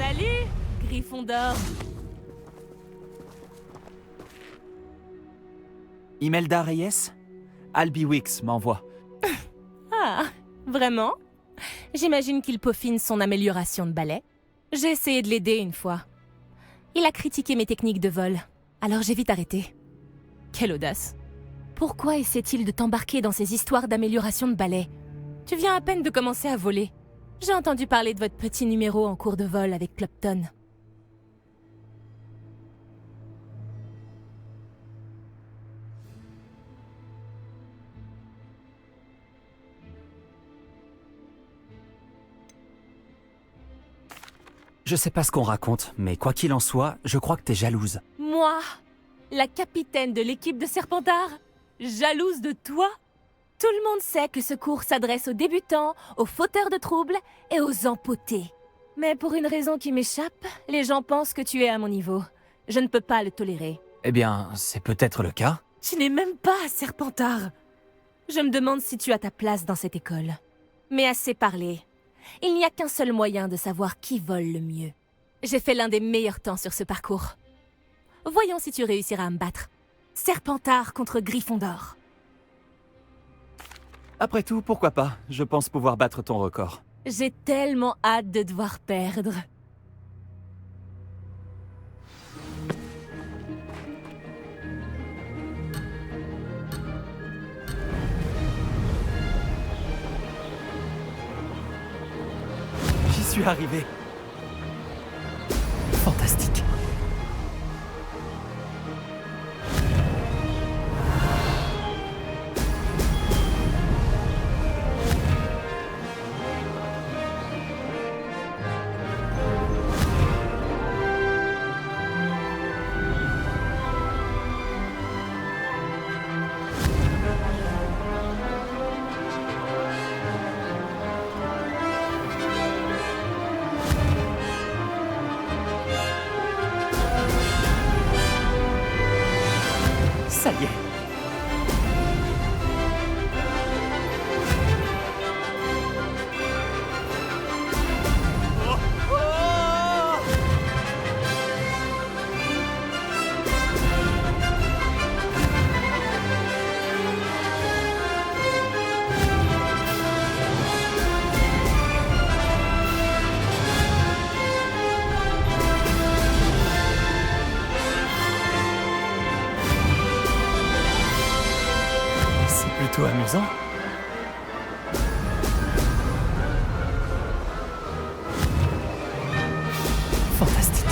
Salut, Gryffondor. Imelda Reyes? Albie Weeks m'envoie. Ah, vraiment? J'imagine qu'il peaufine son amélioration de balai. J'ai essayé de l'aider une fois. Il a critiqué mes techniques de vol, alors j'ai vite arrêté. Quelle audace. Pourquoi essaie-t-il de t'embarquer dans ces histoires d'amélioration de balai? Tu viens à peine de commencer à voler. J'ai entendu parler de votre petit numéro en cours de vol avec Clopton. Je sais pas ce qu'on raconte, mais quoi qu'il en soit, je crois que t'es jalouse. Moi, la capitaine de l'équipe de Serpentard, jalouse de toi? Tout le monde sait que ce cours s'adresse aux débutants, aux fauteurs de troubles et aux empotés. Mais pour une raison qui m'échappe, les gens pensent que tu es à mon niveau. Je ne peux pas le tolérer. Eh bien, c'est peut-être le cas. Tu n'es même pas à Serpentard. Je me demande si tu as ta place dans cette école. Mais assez parlé. Il n'y a qu'un seul moyen de savoir qui vole le mieux. J'ai fait l'un des meilleurs temps sur ce parcours. Voyons si tu réussiras à me battre. Serpentard contre Gryffondor. Après tout, pourquoi pas? Je pense pouvoir battre ton record. J'ai tellement hâte de devoir perdre. J'y suis arrivé. Fantastique. Ça y est. C'est plutôt amusant. Fantastique.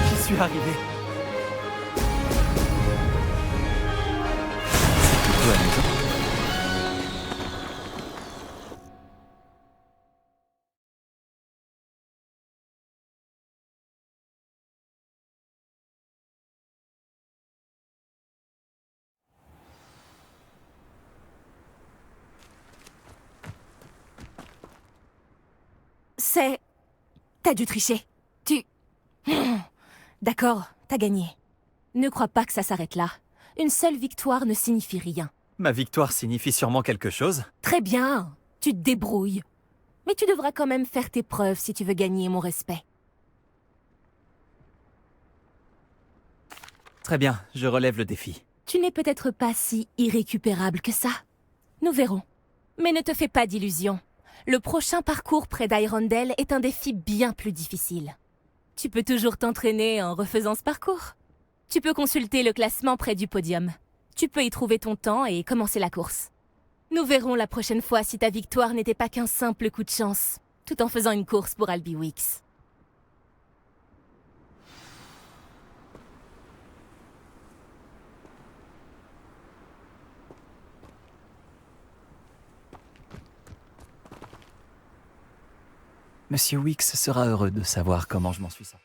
J'y suis arrivé. C'est plutôt amusant. C'est... T'as dû tricher. Tu... D'accord, t'as gagné. Ne crois pas que ça s'arrête là. Une seule victoire ne signifie rien. Ma victoire signifie sûrement quelque chose. Très bien, tu te débrouilles. Mais tu devras quand même faire tes preuves si tu veux gagner mon respect. Très bien, je relève le défi. Tu n'es peut-être pas si irrécupérable que ça. Nous verrons. Mais ne te fais pas d'illusions. Le prochain parcours près d'Hyrondell est un défi bien plus difficile. Tu peux toujours t'entraîner en refaisant ce parcours. Tu peux consulter le classement près du podium. Tu peux y trouver ton temps et commencer la course. Nous verrons la prochaine fois si ta victoire n'était pas qu'un simple coup de chance, tout en faisant une course pour Albie Weeks. Monsieur Weeks sera heureux de savoir comment je m'en suis sorti.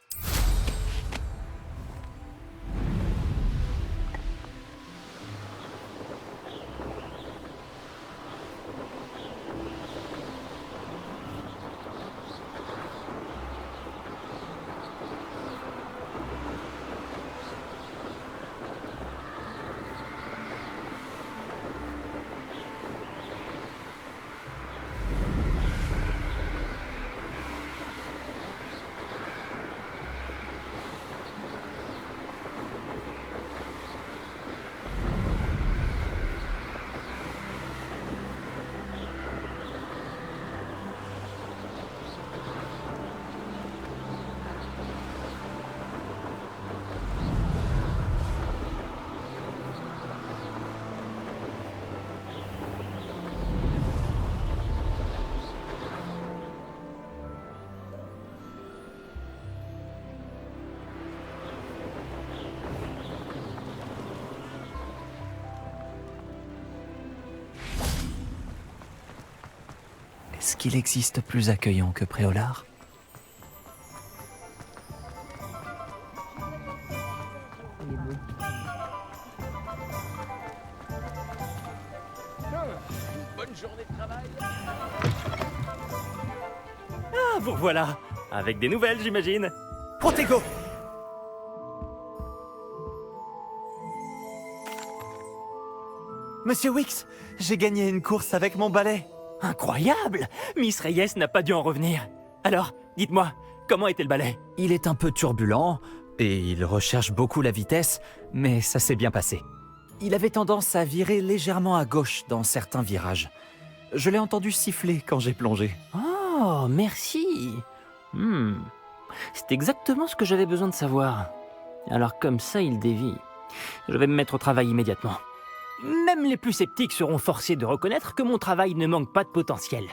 Est-ce qu'il existe plus accueillant que Préolard? Ah, vous voilà. Avec des nouvelles, j'imagine. Protego! Monsieur Wix, j'ai gagné une course avec mon balai. Incroyable! Miss Reyes n'a pas dû en revenir. Alors, dites-moi, comment était le balai? Il est un peu turbulent et il recherche beaucoup la vitesse, mais ça s'est bien passé. Il avait tendance à virer légèrement à gauche dans certains virages. Je l'ai entendu siffler quand j'ai plongé. Oh, merci. C'est exactement ce que j'avais besoin de savoir. Alors comme ça, il dévie. Je vais me mettre au travail immédiatement. Même les plus sceptiques seront forcés de reconnaître que mon travail ne manque pas de potentiel.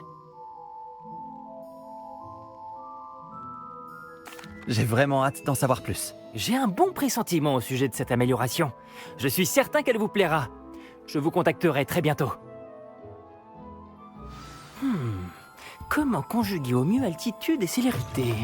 J'ai vraiment hâte d'en savoir plus. J'ai un bon pressentiment au sujet de cette amélioration. Je suis certain qu'elle vous plaira. Je vous contacterai très bientôt. Comment conjuguer au mieux altitude et célérité?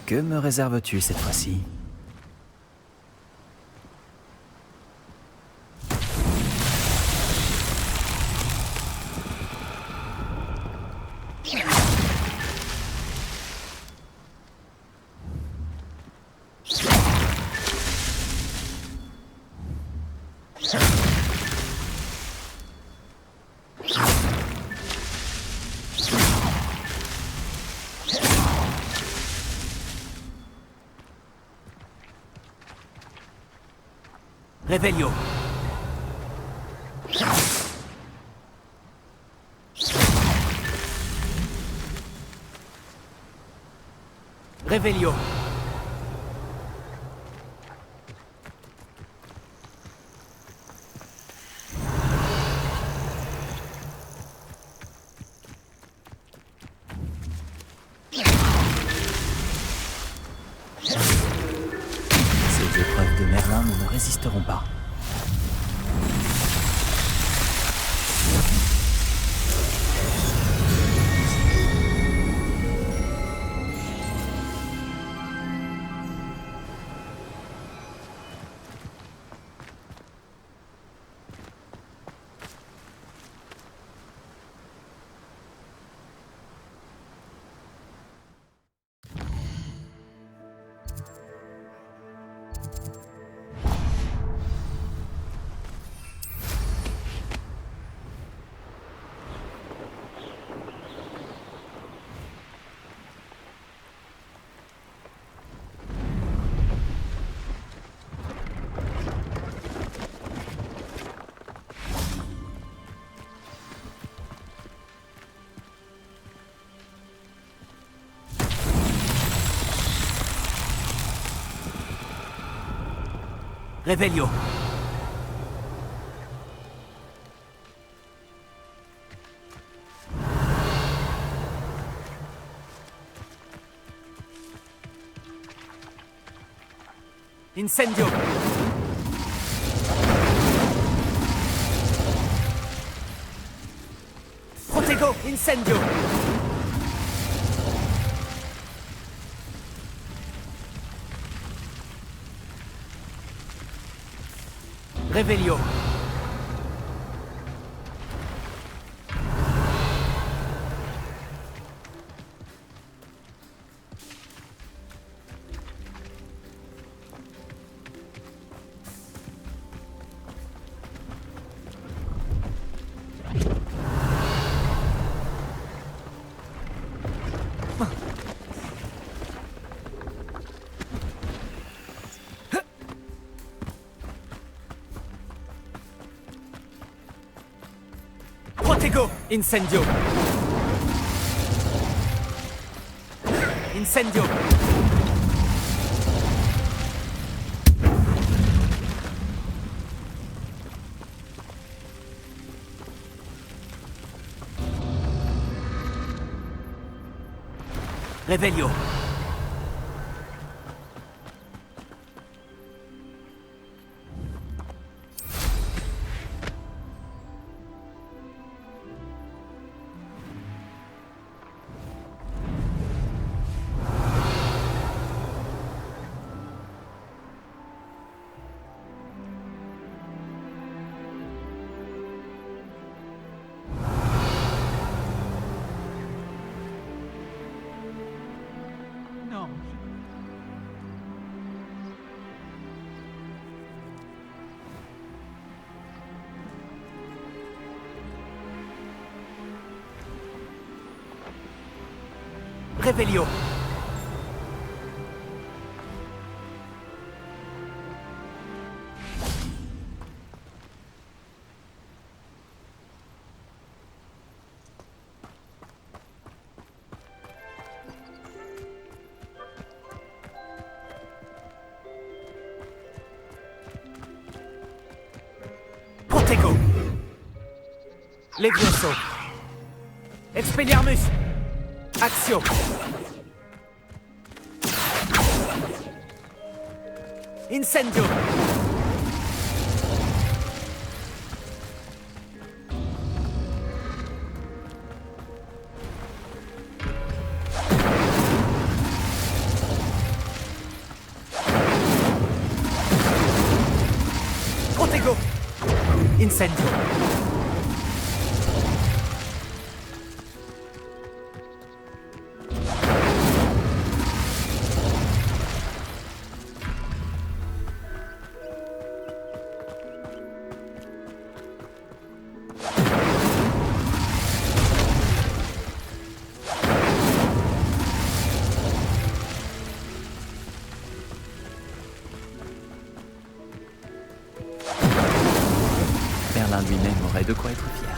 Que me réserves-tu cette fois-ci? Revelio. Revelio. Ces épreuves de Merlin ne me résisteront pas. Revelio. Incendio. Protego. Incendio. Revelio. Protego! Incendio! Incendio! Revelio! Revelio. Protego. Levioso. Expelliarmus. Axio. Incendio. Protego. Incendio. Merlin lui-même aurait de quoi être fier.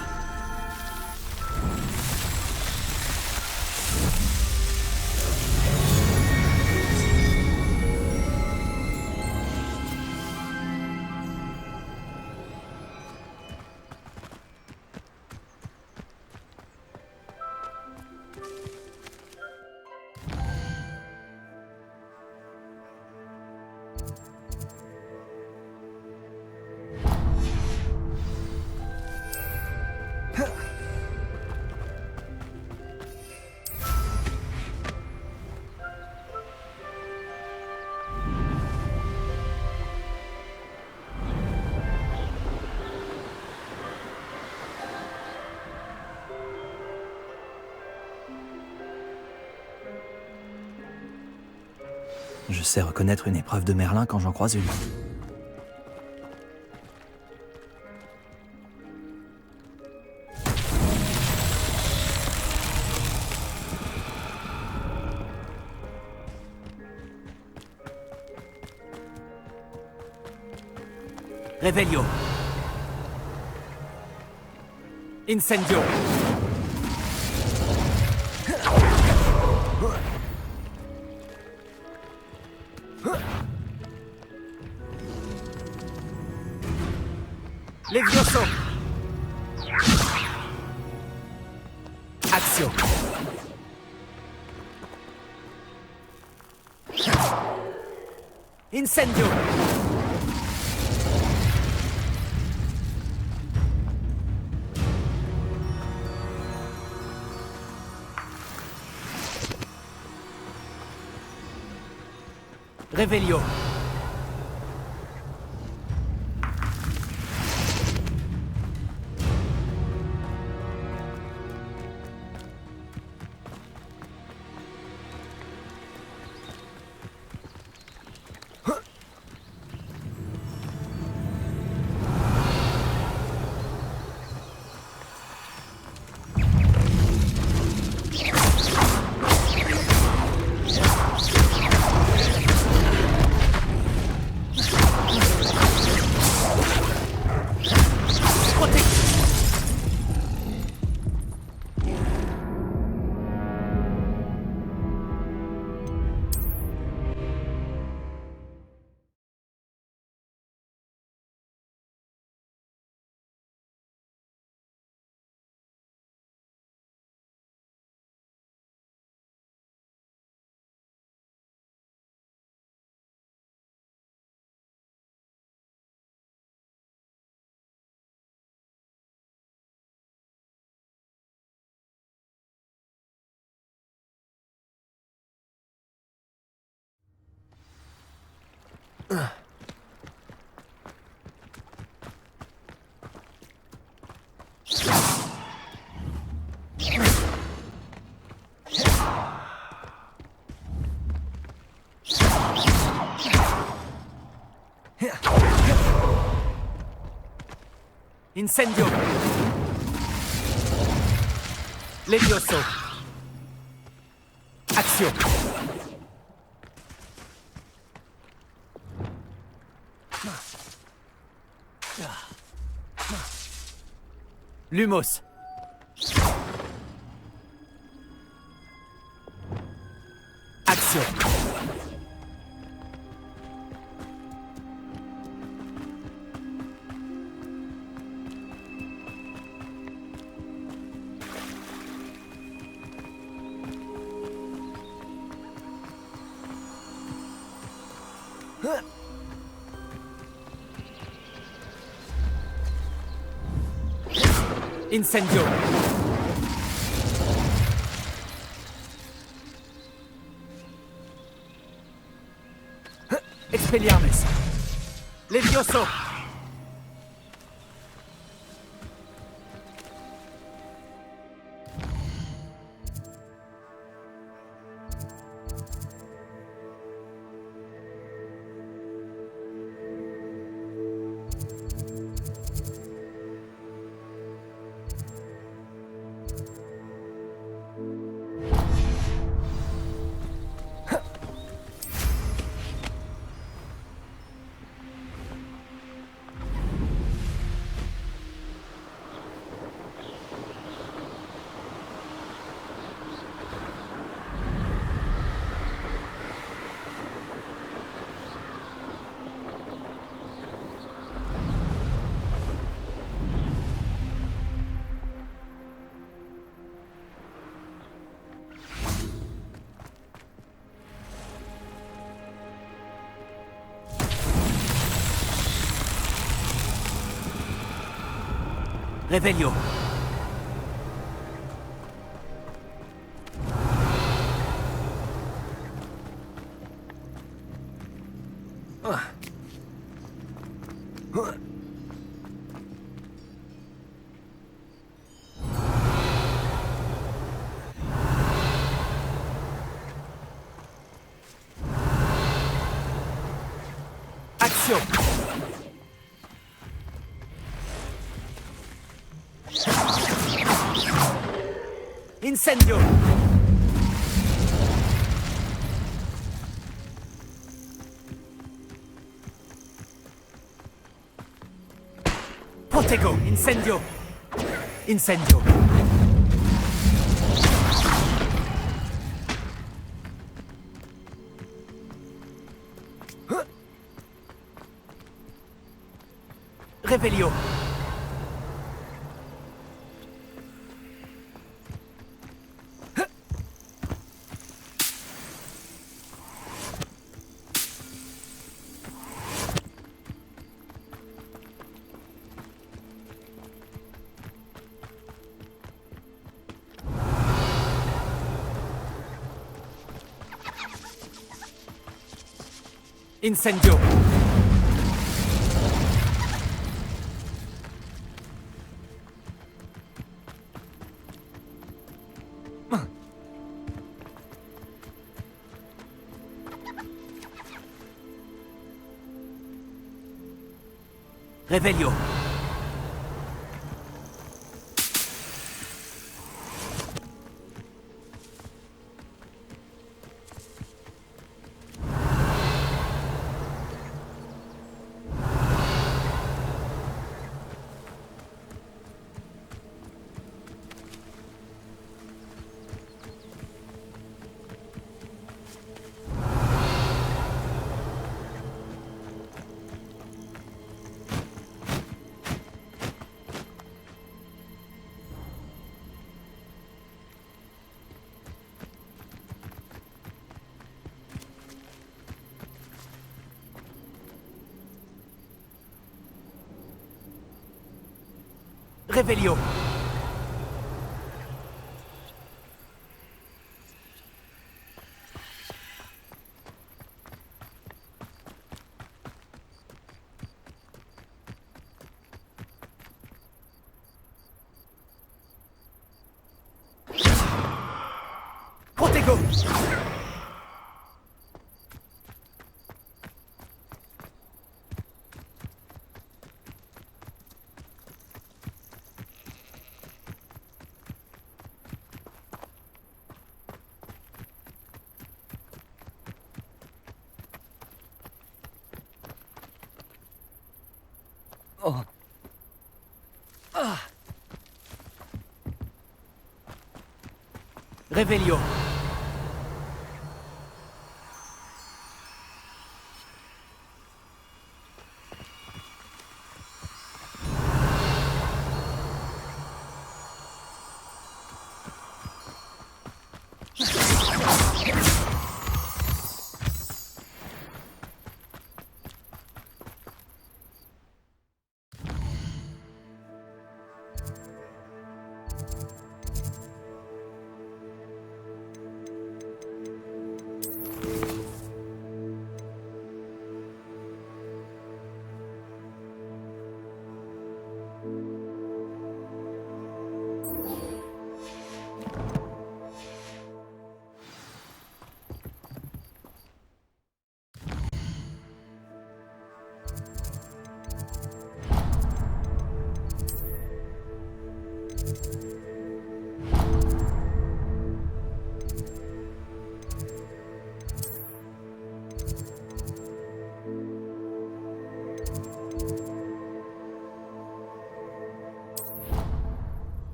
Je sais reconnaître une épreuve de Merlin quand j'en croise une. Revelio. Incendio. Levioso. Axio. Incendio. Revelio. Incendio! Levioso! Action! Lumos! Action! Incendio! Expelliarmus! Levioso! Revelio! Action! Incendio! Protego! Incendio! Incendio! Revelio! Incendio! Revelio! Revelio! Revelio! Revelio.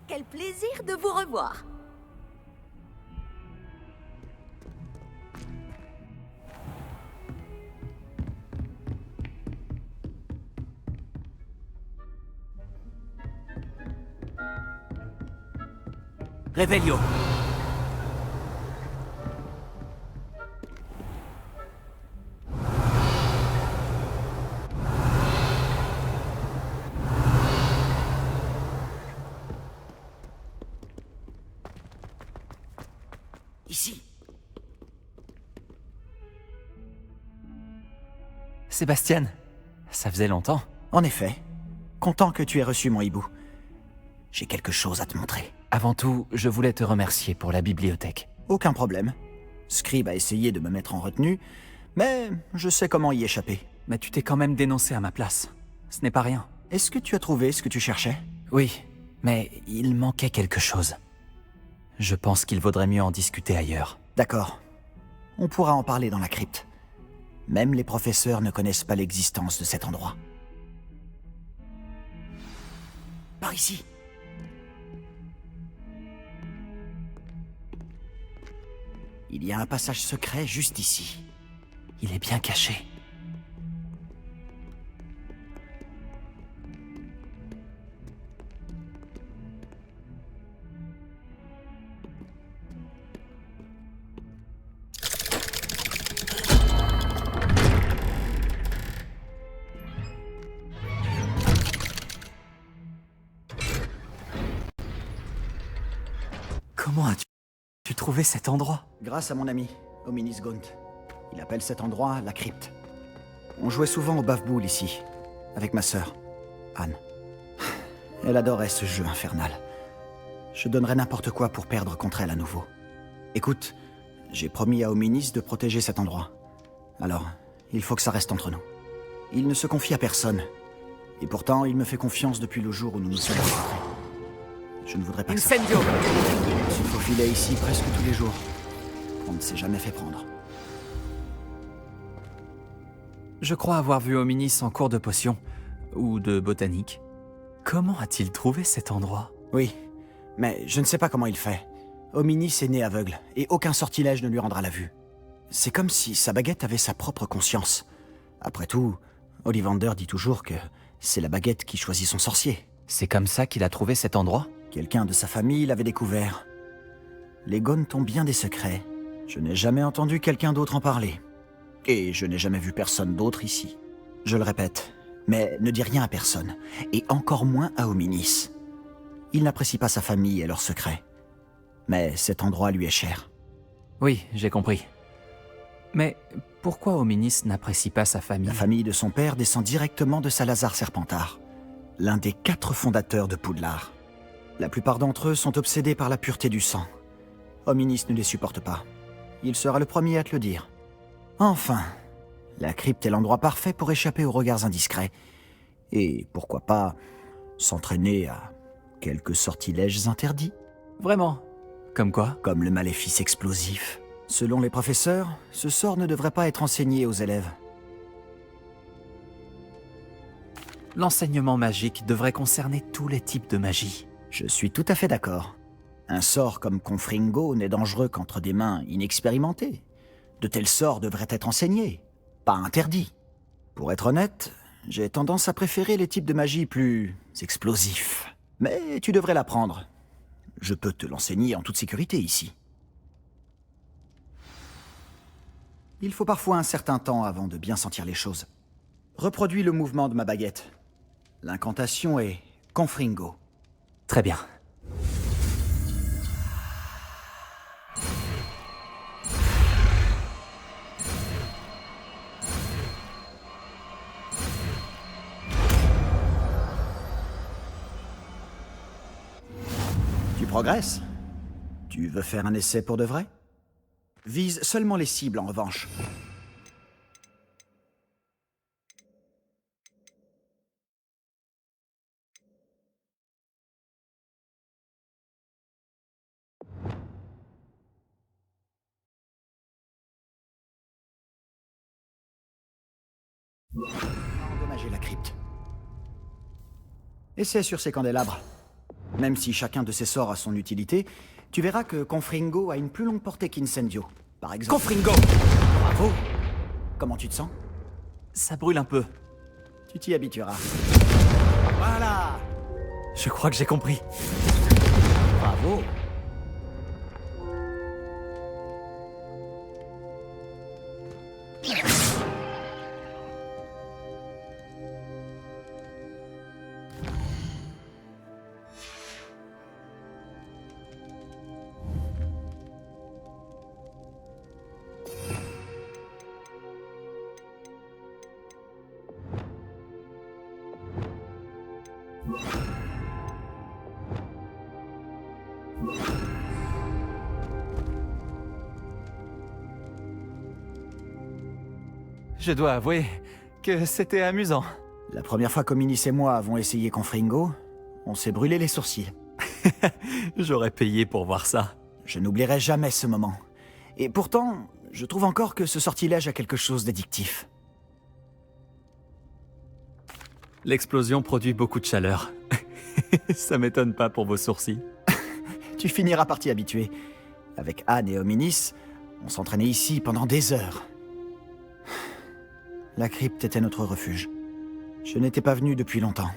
Quel plaisir de vous revoir. Revelio. Ici. Sébastien, ça faisait longtemps. En effet. Content que tu aies reçu mon hibou. J'ai quelque chose à te montrer. Avant tout, je voulais te remercier pour la bibliothèque. Aucun problème. Scribe a essayé de me mettre en retenue, mais je sais comment y échapper. Mais tu t'es quand même dénoncé à ma place. Ce n'est pas rien. Est-ce que tu as trouvé ce que tu cherchais? Oui, mais il manquait quelque chose. Je pense qu'il vaudrait mieux en discuter ailleurs. D'accord. On pourra en parler dans la crypte. Même les professeurs ne connaissent pas l'existence de cet endroit. Par ici. Il y a un passage secret juste ici. Il est bien caché. Comment as-tu trouvé cet endroit? Grâce à mon ami, Hominis Gaunt. Il appelle cet endroit la crypte. On jouait souvent au bave-boule ici, avec ma sœur, Anne. Elle adorait ce jeu infernal. Je donnerais n'importe quoi pour perdre contre elle à nouveau. Écoute, j'ai promis à Hominis de protéger cet endroit. Alors, il faut que ça reste entre nous. Il ne se confie à personne. Et pourtant, il me fait confiance depuis le jour où nous nous sommes rencontrés. Je ne voudrais pas que ça... Incendio! Je me faufilais ici presque tous les jours. On ne s'est jamais fait prendre. Je crois avoir vu Hominis en cours de potion, ou de botanique. Comment a-t-il trouvé cet endroit? Oui, mais je ne sais pas comment il fait. Hominis est né aveugle, et aucun sortilège ne lui rendra la vue. C'est comme si sa baguette avait sa propre conscience. Après tout, Ollivander dit toujours que c'est la baguette qui choisit son sorcier. C'est comme ça qu'il a trouvé cet endroit? Quelqu'un de sa famille l'avait découvert. Les Gaunt ont bien des secrets. Je n'ai jamais entendu quelqu'un d'autre en parler. Et je n'ai jamais vu personne d'autre ici. Je le répète, mais ne dis rien à personne, et encore moins à Hominis. Il n'apprécie pas sa famille et leurs secrets. Mais cet endroit lui est cher. Oui, j'ai compris. Mais pourquoi Hominis n'apprécie pas sa famille? La famille de son père descend directement de Salazar Serpentard, l'un des 4 fondateurs de Poudlard. La plupart d'entre eux sont obsédés par la pureté du sang. Hominis ne les supporte pas. Il sera le premier à te le dire. Enfin, la crypte est l'endroit parfait pour échapper aux regards indiscrets. Et pourquoi pas s'entraîner à quelques sortilèges interdits, Vraiment? Comme quoi? comme le maléfice explosif. Selon les professeurs, ce sort ne devrait pas être enseigné aux élèves. L'enseignement magique devrait concerner tous les types de magie. Je suis tout à fait d'accord. Un sort comme Confringo n'est dangereux qu'entre des mains inexpérimentées. De tels sorts devraient être enseignés, pas interdits. Pour être honnête, j'ai tendance à préférer les types de magie plus explosifs. Mais tu devrais l'apprendre. Je peux te l'enseigner en toute sécurité ici. Il faut parfois un certain temps avant de bien sentir les choses. Reproduis le mouvement de ma baguette. L'incantation est Confringo. Très bien. Tu progresses? Tu veux faire un essai pour de vrai? Vise seulement les cibles en revanche. Endommager la crypte. Essaie sur ces candélabres. Même si chacun de ces sorts a son utilité, tu verras que Confringo a une plus longue portée qu'Incendio. Par exemple... Confringo! Bravo! Comment tu te sens? Ça brûle un peu. Tu t'y habitueras. Voilà! Je crois que j'ai compris. Bravo! Je dois avouer que c'était amusant. La première fois qu'Hominis et moi avons essayé Confringo, on s'est brûlé les sourcils. J'aurais payé pour voir ça. Je n'oublierai jamais ce moment. Et pourtant, je trouve encore que ce sortilège a quelque chose d'addictif. L'explosion produit beaucoup de chaleur. Ça m'étonne pas pour vos sourcils. Tu finiras par t'y habituer. Avec Anne et Hominis, on s'entraînait ici pendant des heures. La crypte était notre refuge. Je n'étais pas venu depuis longtemps.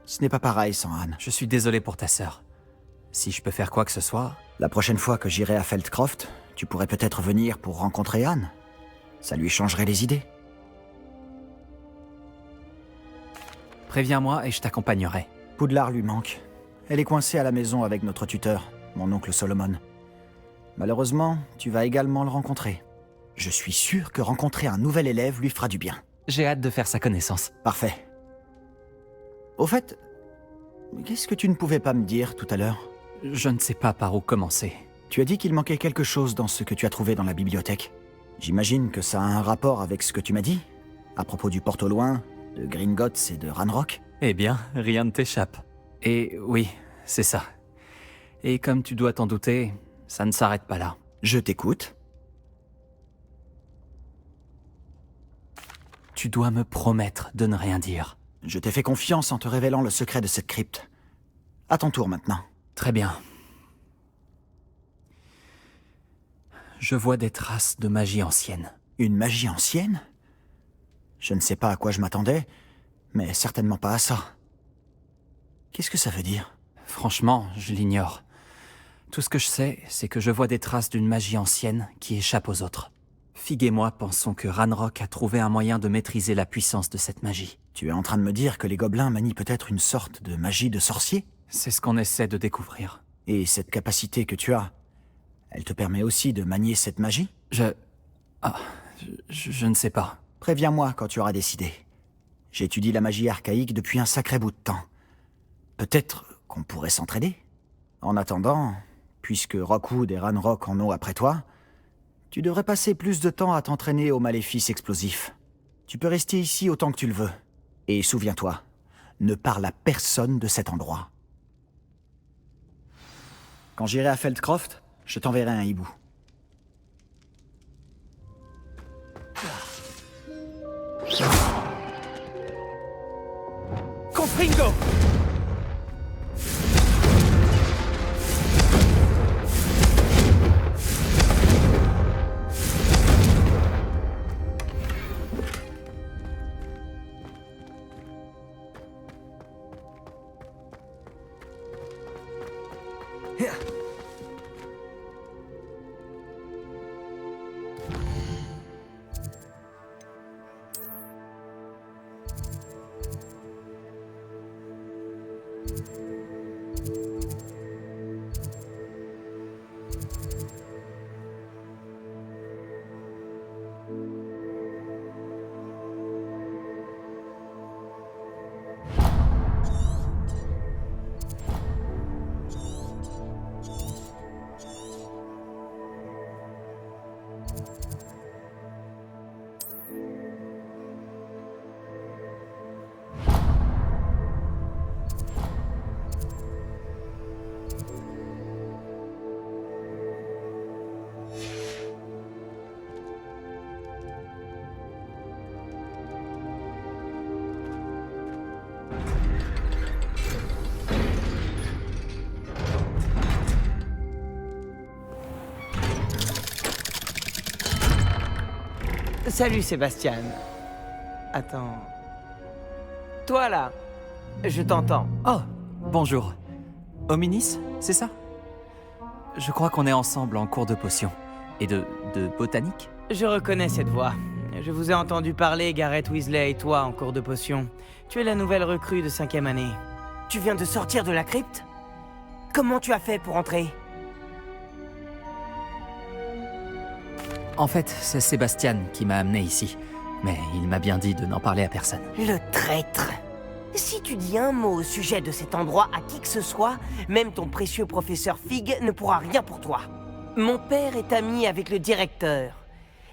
Ce n'est pas pareil sans Anne. Je suis désolé pour ta sœur. Si je peux faire quoi que ce soit... La prochaine fois que j'irai à Feldcroft, tu pourrais peut-être venir pour rencontrer Anne. Ça lui changerait les idées. Préviens-moi et je t'accompagnerai. Poudlard lui manque. Elle est coincée à la maison avec notre tuteur, mon oncle Solomon. Malheureusement, tu vas également le rencontrer. Je suis sûr que rencontrer un nouvel élève lui fera du bien. J'ai hâte de faire sa connaissance. Parfait. Au fait, qu'est-ce que tu ne pouvais pas me dire tout à l'heure? Je ne sais pas par où commencer. Tu as dit qu'il manquait quelque chose dans ce que tu as trouvé dans la bibliothèque. J'imagine que ça a un rapport avec ce que tu m'as dit, à propos du Porte au Loin, de Gringotts et de Ranrock. Eh bien, rien ne t'échappe. Et oui, c'est ça. Et comme tu dois t'en douter, ça ne s'arrête pas là. Je t'écoute. Tu dois me promettre de ne rien dire. Je t'ai fait confiance en te révélant le secret de cette crypte. À ton tour maintenant. Très bien. Je vois des traces de magie ancienne. Une magie ancienne? Je ne sais pas à quoi je m'attendais, mais certainement pas à ça. Qu'est-ce que ça veut dire? Franchement, je l'ignore. Tout ce que je sais, c'est que je vois des traces d'une magie ancienne qui échappe aux autres. Fig et moi pensons que Ranrock a trouvé un moyen de maîtriser la puissance de cette magie. Tu es en train de me dire que les gobelins manient peut-être une sorte de magie de sorcier? C'est ce qu'on essaie de découvrir. Et cette capacité que tu as, elle te permet aussi de manier cette magie? Je ne sais pas. Préviens-moi quand tu auras décidé. J'étudie la magie archaïque depuis un sacré bout de temps. Peut-être qu'on pourrait s'entraider. En attendant, puisque Rockwood et Ranrock en ont après toi, tu devrais passer plus de temps à t'entraîner aux maléfices explosifs. Tu peux rester ici autant que tu le veux. Et souviens-toi, ne parle à personne de cet endroit. Quand j'irai à Feldcroft, je t'enverrai un hibou. Confringo! Salut Sébastien. Attends. Toi là, je t'entends. Oh, bonjour. Hominis, c'est ça? Je crois qu'on est ensemble en cours de potions. Et de botanique? Je reconnais cette voix. Je vous ai entendu parler, Gareth Weasley et toi, en cours de potions. Tu es la nouvelle recrue de 5e année. Tu viens de sortir de la crypte? Comment tu as fait pour entrer? En fait, c'est Sébastien qui m'a amené ici. Mais il m'a bien dit de n'en parler à personne. Le traître! Si tu dis un mot au sujet de cet endroit à qui que ce soit, même ton précieux professeur Fig ne pourra rien pour toi. Mon père est ami avec le directeur,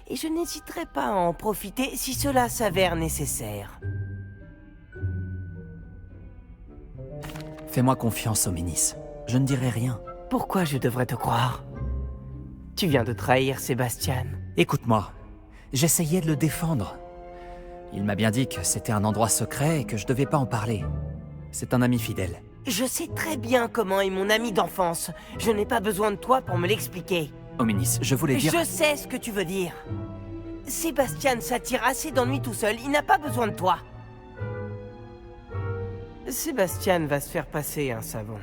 et je n'hésiterai pas à en profiter si cela s'avère nécessaire. Fais-moi confiance, Hominis. Je ne dirai rien. Pourquoi je devrais te croire? Tu viens de trahir Sébastien. Écoute-moi. J'essayais de le défendre. Il m'a bien dit que c'était un endroit secret et que je devais pas en parler. C'est un ami fidèle. Je sais très bien comment est mon ami d'enfance. Je n'ai pas besoin de toi pour me l'expliquer. Hominis, je voulais dire... Je sais ce que tu veux dire. Sébastien s'attire assez d'ennui tout seul, il n'a pas besoin de toi. Sébastien va se faire passer un savon.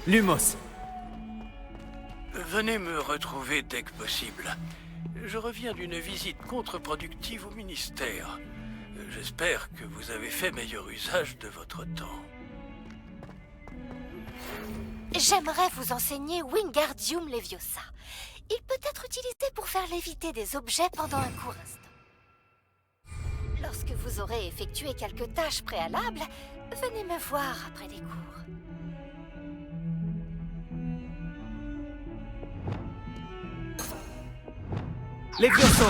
Lumos. Venez me retrouver dès que possible. Je reviens d'une visite contre-productive au ministère. J'espère que vous avez fait meilleur usage de votre temps. J'aimerais vous enseigner Wingardium Leviosa. Il peut être utilisé pour faire léviter des objets pendant un court instant. Lorsque vous aurez effectué quelques tâches préalables, venez me voir après les cours. Levioso.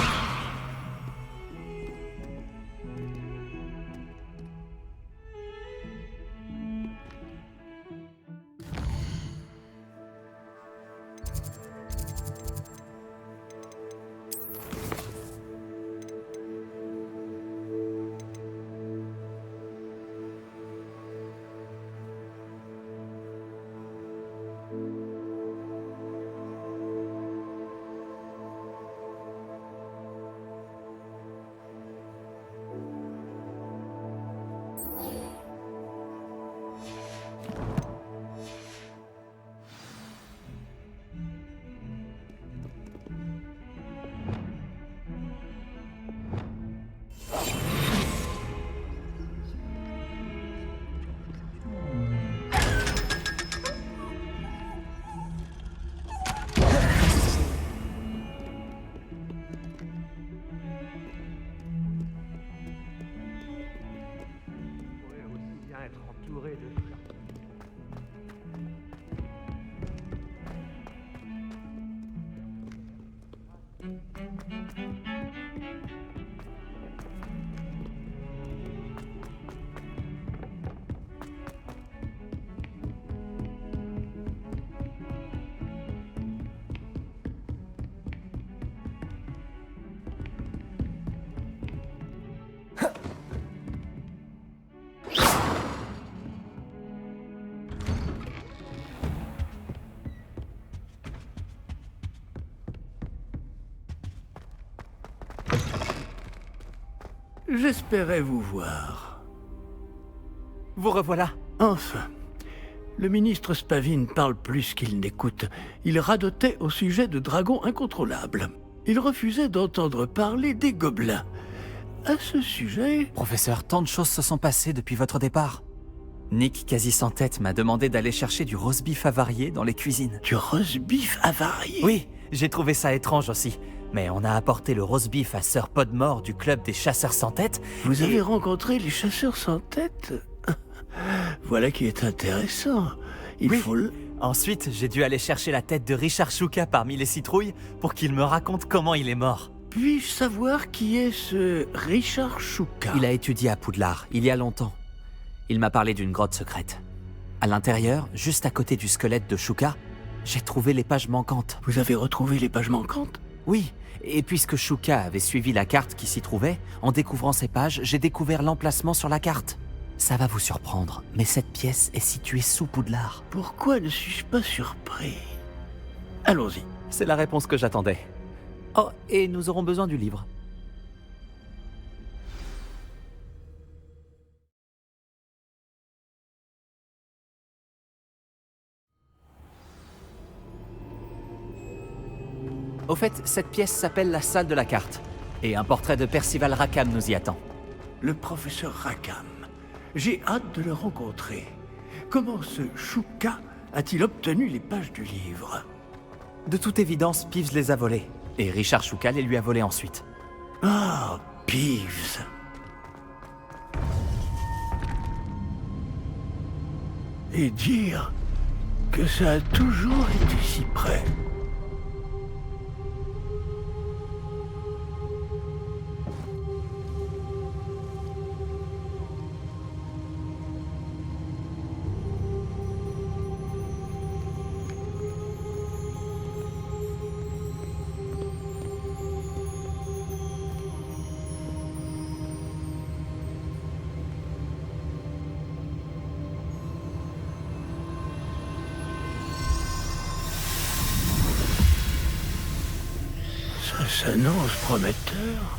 J'espérais vous voir. Vous revoilà. Enfin. Le ministre Spavin parle plus qu'il n'écoute. Il radotait au sujet de dragons incontrôlables. Il refusait d'entendre parler des gobelins. À ce sujet... Professeur, tant de choses se sont passées depuis votre départ. Nick, quasi sans tête, m'a demandé d'aller chercher du roast beef avarié dans les cuisines. Du roast beef avarié? Oui, j'ai trouvé ça étrange aussi. Mais on a apporté le roast beef à Sir Podmore du club des chasseurs sans tête. Vous avez rencontré les chasseurs sans tête? Voilà qui est intéressant. Il Oui. faut... Ensuite, j'ai dû aller chercher la tête de Richard Shuka parmi les citrouilles pour qu'il me raconte comment il est mort. Puis-je savoir qui est ce Richard Shuka? Il a étudié à Poudlard, il y a longtemps. Il m'a parlé d'une grotte secrète. À l'intérieur, juste à côté du squelette de Shuka, j'ai trouvé les pages manquantes. Vous avez retrouvé les pages manquantes? Oui, et puisque Shuka avait suivi la carte qui s'y trouvait, en découvrant ces pages, j'ai découvert l'emplacement sur la carte. Ça va vous surprendre, mais cette pièce est située sous Poudlard. Pourquoi ne suis-je pas surpris? Allons-y. C'est la réponse que j'attendais. Oh, et nous aurons besoin du livre. Au fait, cette pièce s'appelle la salle de la carte. Et un portrait de Percival Rackham nous y attend. Le professeur Rackham. J'ai hâte de le rencontrer. Comment ce Shuka a-t-il obtenu les pages du livre? De toute évidence, Peeves les a volées. Et Richard Shuka les lui a volées ensuite. Ah, Peeves. Et dire que ça a toujours été si près. s'annonce prometteur.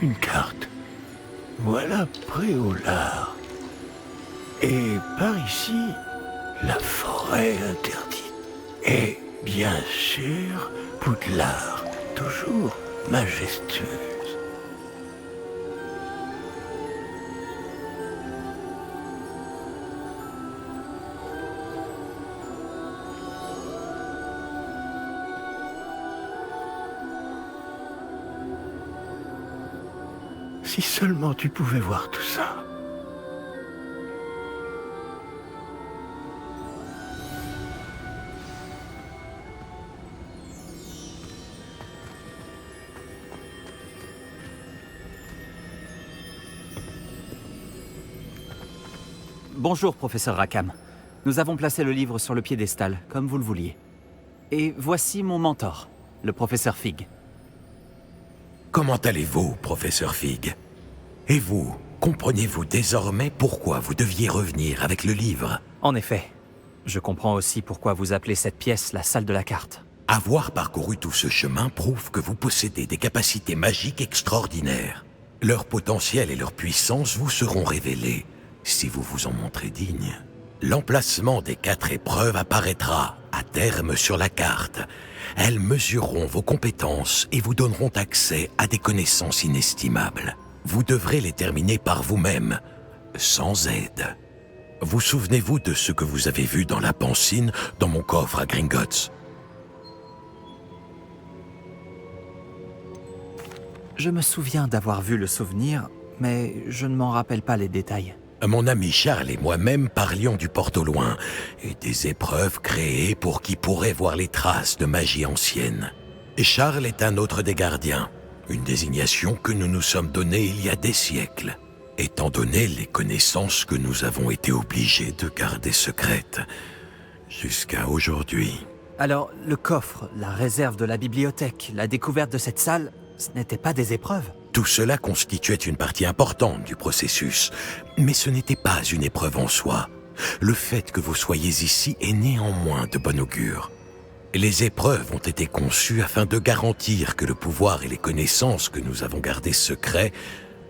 Une carte. Voilà Préolard. Et par ici, la forêt interdite. Et bien sûr, Poudlard, toujours majestueuse. Si seulement tu pouvais voir tout ça. Bonjour, professeur Rackham. Nous avons placé le livre sur le piédestal, comme vous le vouliez. Et voici mon mentor, le professeur Fig. Comment allez-vous, professeur Fig? Et vous, comprenez-vous désormais pourquoi vous deviez revenir avec le livre? En effet, je comprends aussi pourquoi vous appelez cette pièce la salle de la carte. Avoir parcouru tout ce chemin prouve que vous possédez des capacités magiques extraordinaires. Leur potentiel et leur puissance vous seront révélés, si vous vous en montrez digne. L'emplacement des 4 épreuves apparaîtra, à terme, sur la carte. Elles mesureront vos compétences et vous donneront accès à des connaissances inestimables. Vous devrez les terminer par vous-même, sans aide. Vous souvenez-vous de ce que vous avez vu dans la pancine, dans mon coffre à Gringotts? Je me souviens d'avoir vu le souvenir, mais je ne m'en rappelle pas les détails. Mon ami Charles et moi-même parlions du porte au loin et des épreuves créées pour qui pourrait voir les traces de magie ancienne. Et Charles est un autre des gardiens, une désignation que nous nous sommes donnée il y a des siècles, étant donné les connaissances que nous avons été obligés de garder secrètes jusqu'à aujourd'hui. Alors, le coffre, la réserve de la bibliothèque, la découverte de cette salle, ce n'étaient pas des épreuves? Tout cela constituait une partie importante du processus, mais ce n'était pas une épreuve en soi. Le fait que vous soyez ici est néanmoins de bon augure. Les épreuves ont été conçues afin de garantir que le pouvoir et les connaissances que nous avons gardées secrets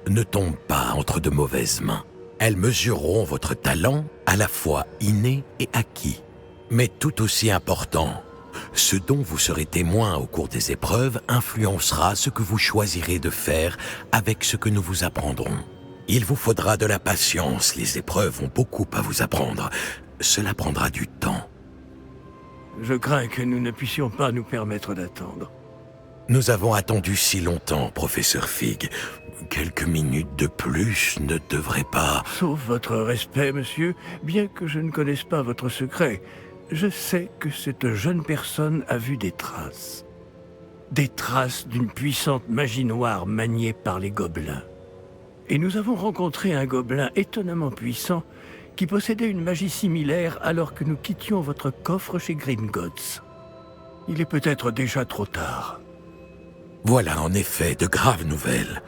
ne tombent pas entre de mauvaises mains. Elles mesureront votre talent, à la fois inné et acquis. Mais tout aussi important, ce dont vous serez témoin au cours des épreuves influencera ce que vous choisirez de faire avec ce que nous vous apprendrons. Il vous faudra de la patience, les épreuves ont beaucoup à vous apprendre. Cela prendra du temps. Je crains que nous ne puissions pas nous permettre d'attendre. Nous avons attendu si longtemps, professeur Fig. Quelques minutes de plus ne devraient pas... Sauf votre respect, monsieur, bien que je ne connaisse pas votre secret, je sais que cette jeune personne a vu des traces. Des traces d'une puissante magie noire maniée par les gobelins. Et nous avons rencontré un gobelin étonnamment puissant qui possédait une magie similaire alors que nous quittions votre coffre chez Gringotts. Il est peut-être déjà trop tard. Voilà en effet de graves nouvelles.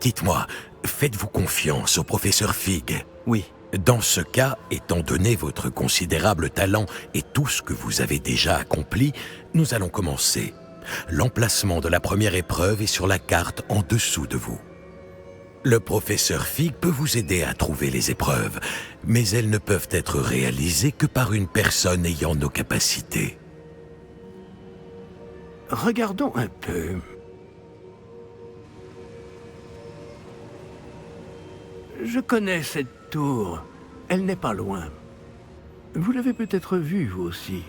Dites-moi, faites-vous confiance au professeur Fig? Oui. Dans ce cas, étant donné votre considérable talent et tout ce que vous avez déjà accompli, nous allons commencer. L'emplacement de la première épreuve est sur la carte en dessous de vous. Le professeur Fig peut vous aider à trouver les épreuves, mais elles ne peuvent être réalisées que par une personne ayant nos capacités. Regardons un peu. Je connais cette tour. Elle n'est pas loin. Vous l'avez peut-être vue, vous aussi.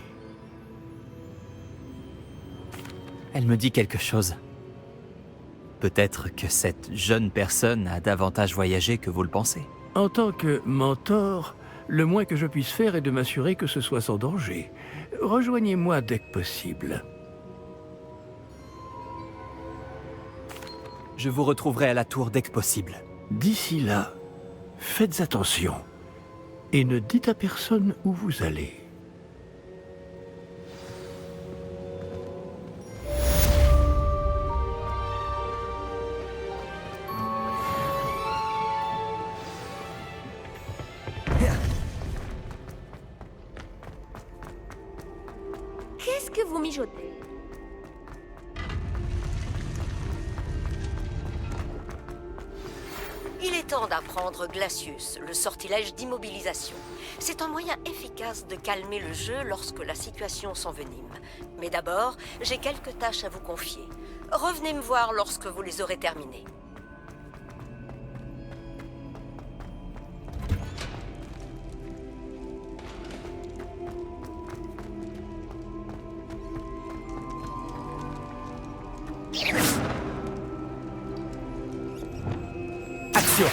Elle me dit quelque chose. Peut-être que cette jeune personne a davantage voyagé que vous le pensez. En tant que mentor, le moins que je puisse faire est de m'assurer que ce soit sans danger. Rejoignez-moi dès que possible. Je vous retrouverai à la tour dès que possible. D'ici là, faites attention et ne dites à personne où vous allez. Qu'est-ce que vous mijotez? Il est temps d'apprendre Glacius, le sortilège d'immobilisation. C'est un moyen efficace de calmer le jeu lorsque la situation s'envenime. Mais d'abord, j'ai quelques tâches à vous confier. Revenez me voir lorsque vous les aurez terminées. Action!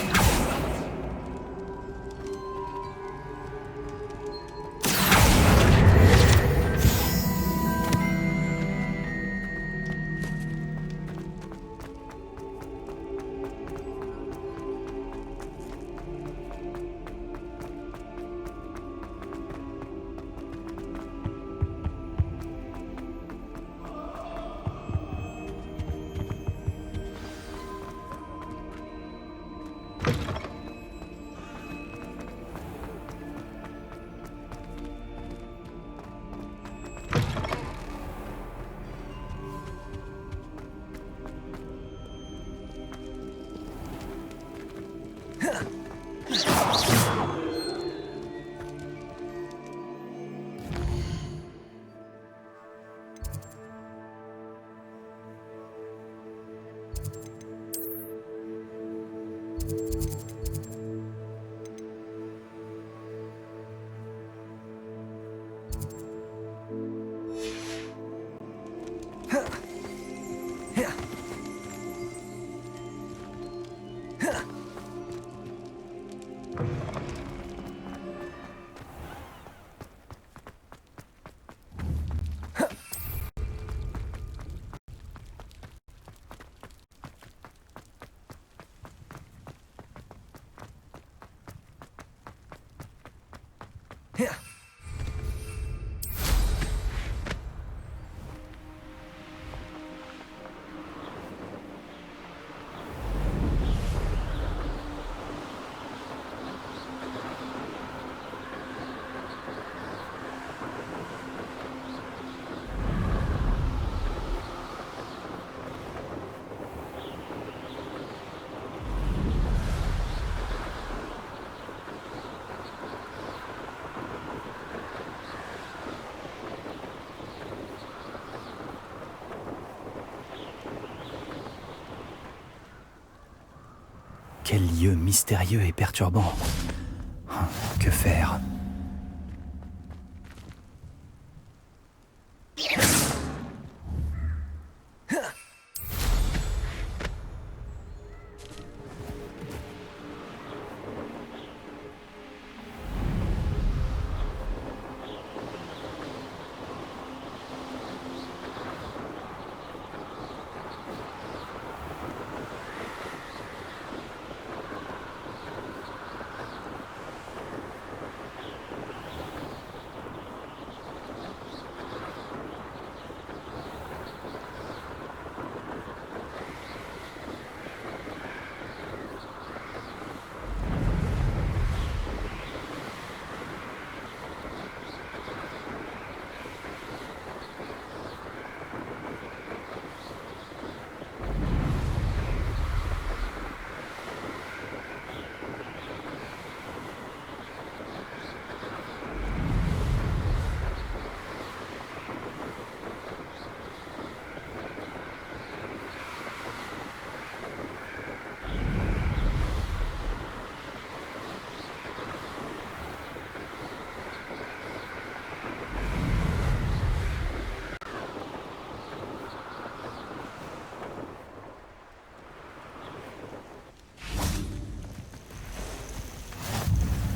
Quel lieu mystérieux et perturbant. Que faire?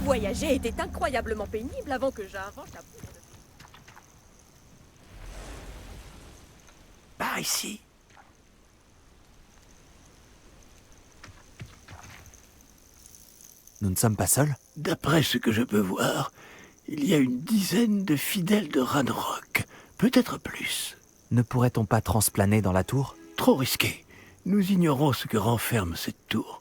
Voyager était incroyablement pénible avant que j'invente la poudre de... Par ici. Nous ne sommes pas seuls? D'après ce que je peux voir, il y a une dizaine de fidèles de Ranrock, peut-être plus. Ne pourrait-on pas transplaner dans la tour? Trop risqué. Nous ignorons ce que renferme cette tour.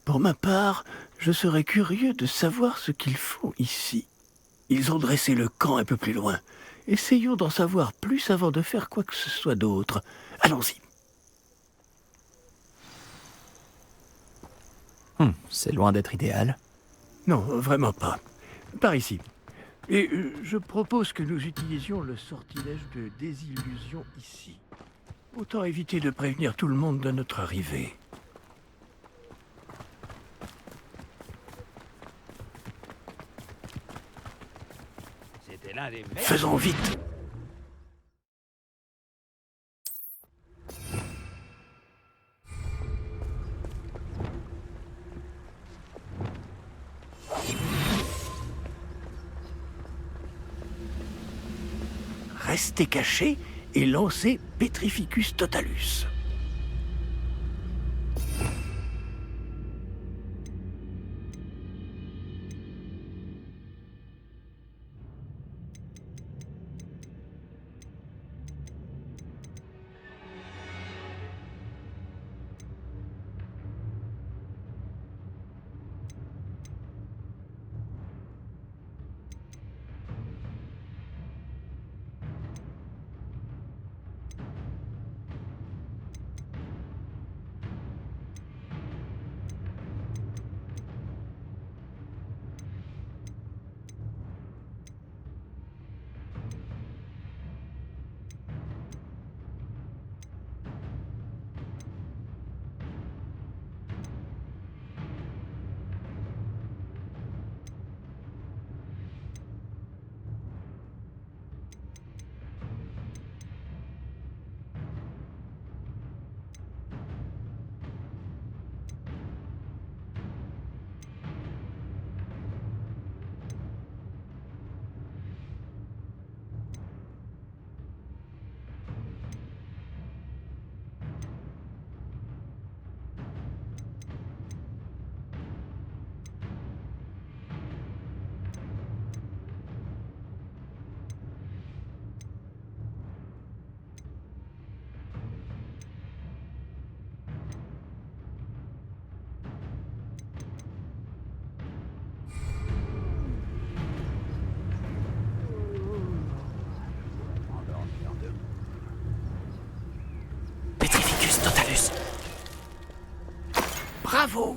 Pour ma part, je serais curieux de savoir ce qu'ils font ici. Ils ont dressé le camp un peu plus loin. Essayons d'en savoir plus avant de faire quoi que ce soit d'autre. Allons-y. C'est loin d'être idéal. Non, vraiment pas. Par ici. Et je propose que nous utilisions le sortilège de désillusion ici. Autant éviter de prévenir tout le monde de notre arrivée. Faisons vite. Restez cachés et lancez Petrificus Totalus. Totalus. Bravo!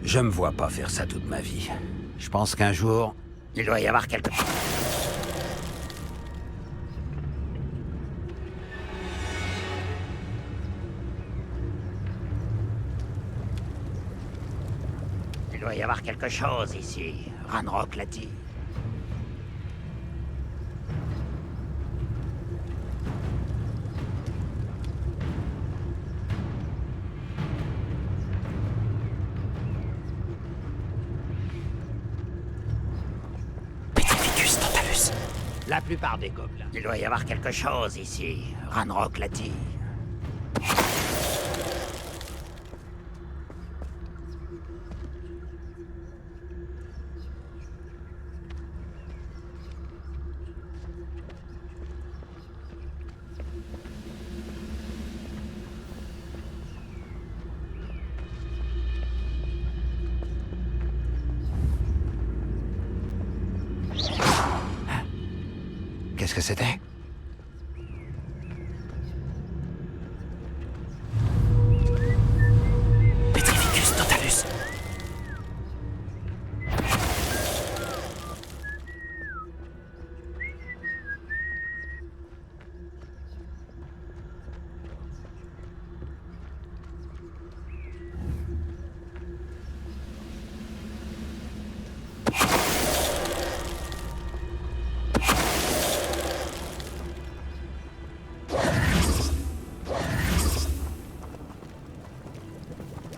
Je me vois pas faire ça toute ma vie. Je pense qu'un jour, il doit y avoir quelque chose. Il doit y avoir quelque chose ici. Ranrock l'a dit. Petrificus Totalus. La plupart des gobelins. Il doit y avoir quelque chose ici. Ranrock l'a dit. Qu'est-ce que c'était? Petrificus Totalus.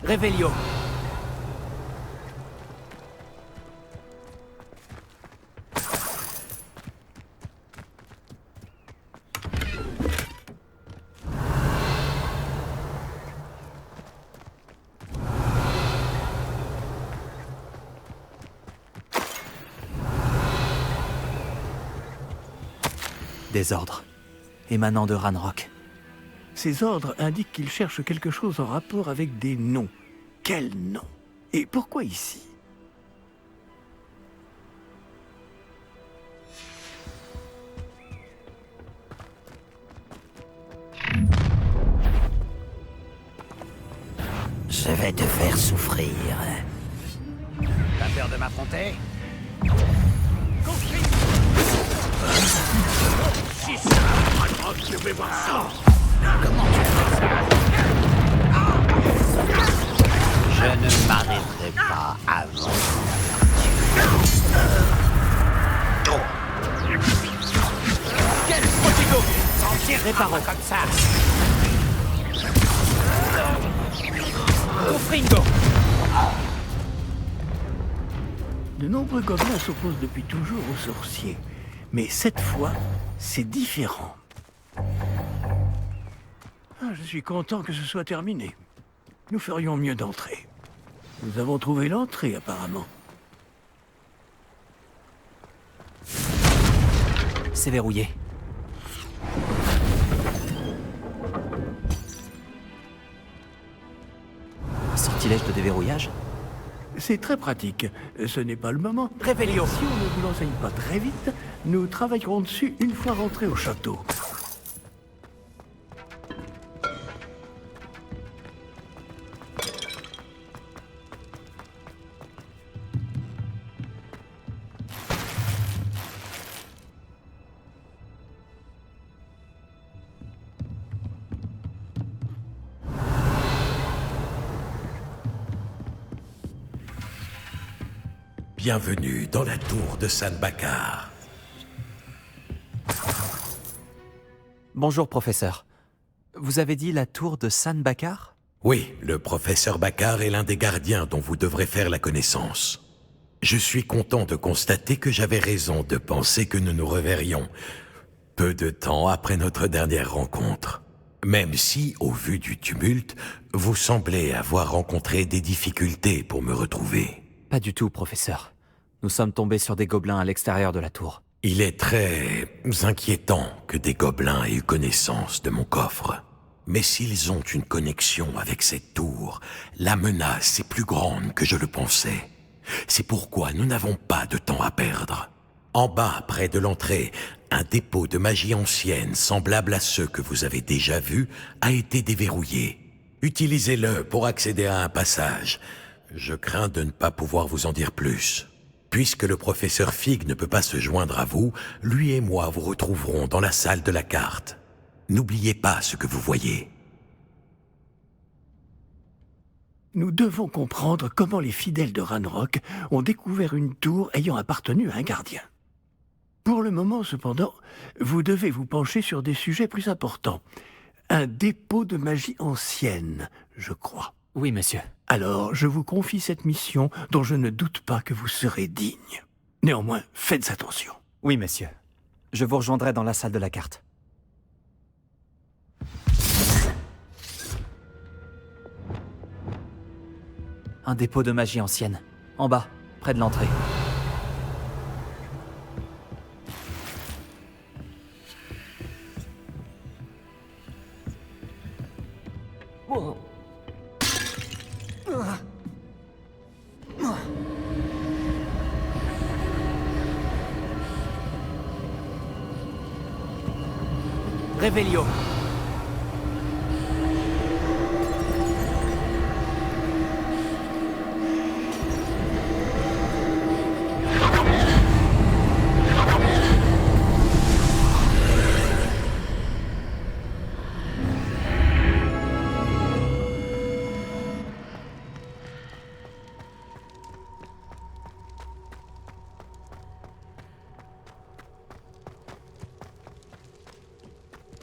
Revelio. Des ordres émanant de Ranrock. Ces ordres indiquent qu'il cherche quelque chose en rapport avec des noms. Quel nom? Et pourquoi ici? Je vais te faire souffrir. T'as peur de m'affronter? Si ça, je vais voir ça. Comment tu fais ça? Je ne m'arrêterai pas avant. Quel potigo! S'en tire réparant comme ça! Fringo! De nombreux gobelins s'opposent depuis toujours aux sorciers. Mais cette fois, c'est différent. Je suis content que ce soit terminé. Nous ferions mieux d'entrer. Nous avons trouvé l'entrée, apparemment. C'est verrouillé. Sortilège de déverrouillage? C'est très pratique. Ce n'est pas le moment. Révélio! Si on ne vous l'enseigne pas très vite, nous travaillerons dessus une fois rentrés au château. Bienvenue dans la tour de San Bakar. Bonjour, professeur. Vous avez dit la tour de San Bakar? Oui, le professeur Bakar est l'un des gardiens dont vous devrez faire la connaissance. Je suis content de constater que j'avais raison de penser que nous nous reverrions peu de temps après notre dernière rencontre. Même si, au vu du tumulte, vous semblez avoir rencontré des difficultés pour me retrouver. Pas du tout, professeur. Nous sommes tombés sur des gobelins à l'extérieur de la tour. Il est très inquiétant que des gobelins aient eu connaissance de mon coffre. Mais s'ils ont une connexion avec cette tour, la menace est plus grande que je le pensais. C'est pourquoi nous n'avons pas de temps à perdre. En bas, près de l'entrée, un dépôt de magie ancienne, semblable à ceux que vous avez déjà vus, a été déverrouillé. Utilisez-le pour accéder à un passage. Je crains de ne pas pouvoir vous en dire plus. Puisque le professeur Fig ne peut pas se joindre à vous, lui et moi vous retrouverons dans la salle de la carte. N'oubliez pas ce que vous voyez. Nous devons comprendre comment les fidèles de Ranrock ont découvert une tour ayant appartenu à un gardien. Pour le moment, cependant, vous devez vous pencher sur des sujets plus importants. Un dépôt de magie ancienne, je crois. Oui, monsieur. Alors, je vous confie cette mission dont je ne doute pas que vous serez digne. Néanmoins, faites attention. Oui, monsieur. Je vous rejoindrai dans la salle de la carte. Un dépôt de magie ancienne. En bas, près de l'entrée. Révélio!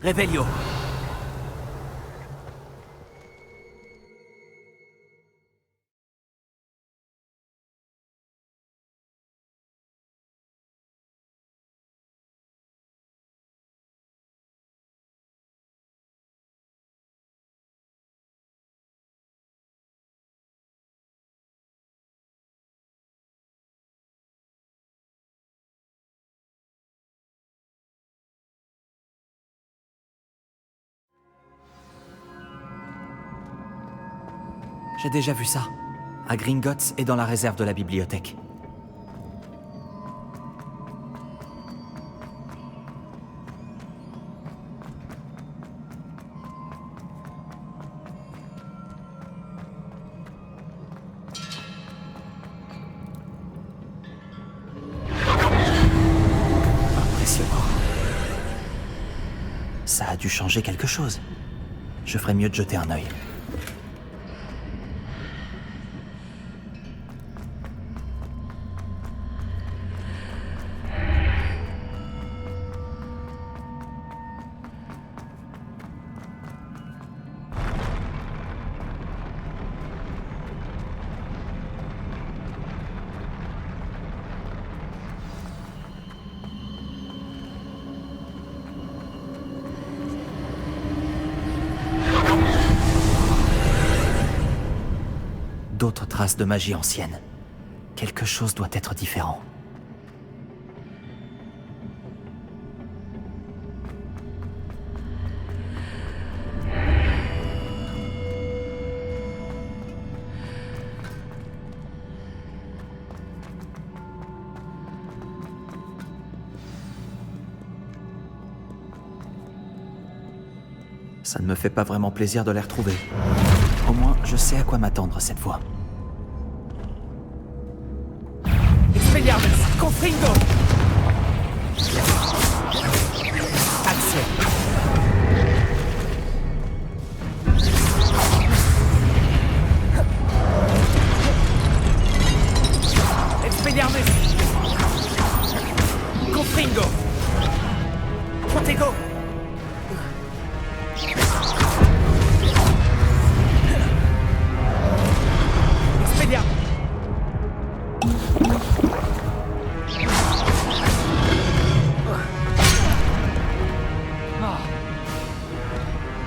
Révélio! J'ai déjà vu ça. À Gringotts et dans la réserve de la bibliothèque. Impressionnant. Ça a dû changer quelque chose. Je ferais mieux de jeter un œil. D'autres traces de magie ancienne. Quelque chose doit être différent. Ça ne me fait pas vraiment plaisir de les retrouver. Au moins, je sais à quoi m'attendre cette fois. Expelliarmus, Confringo! Action! Expelliarmus! Confringo! Protego!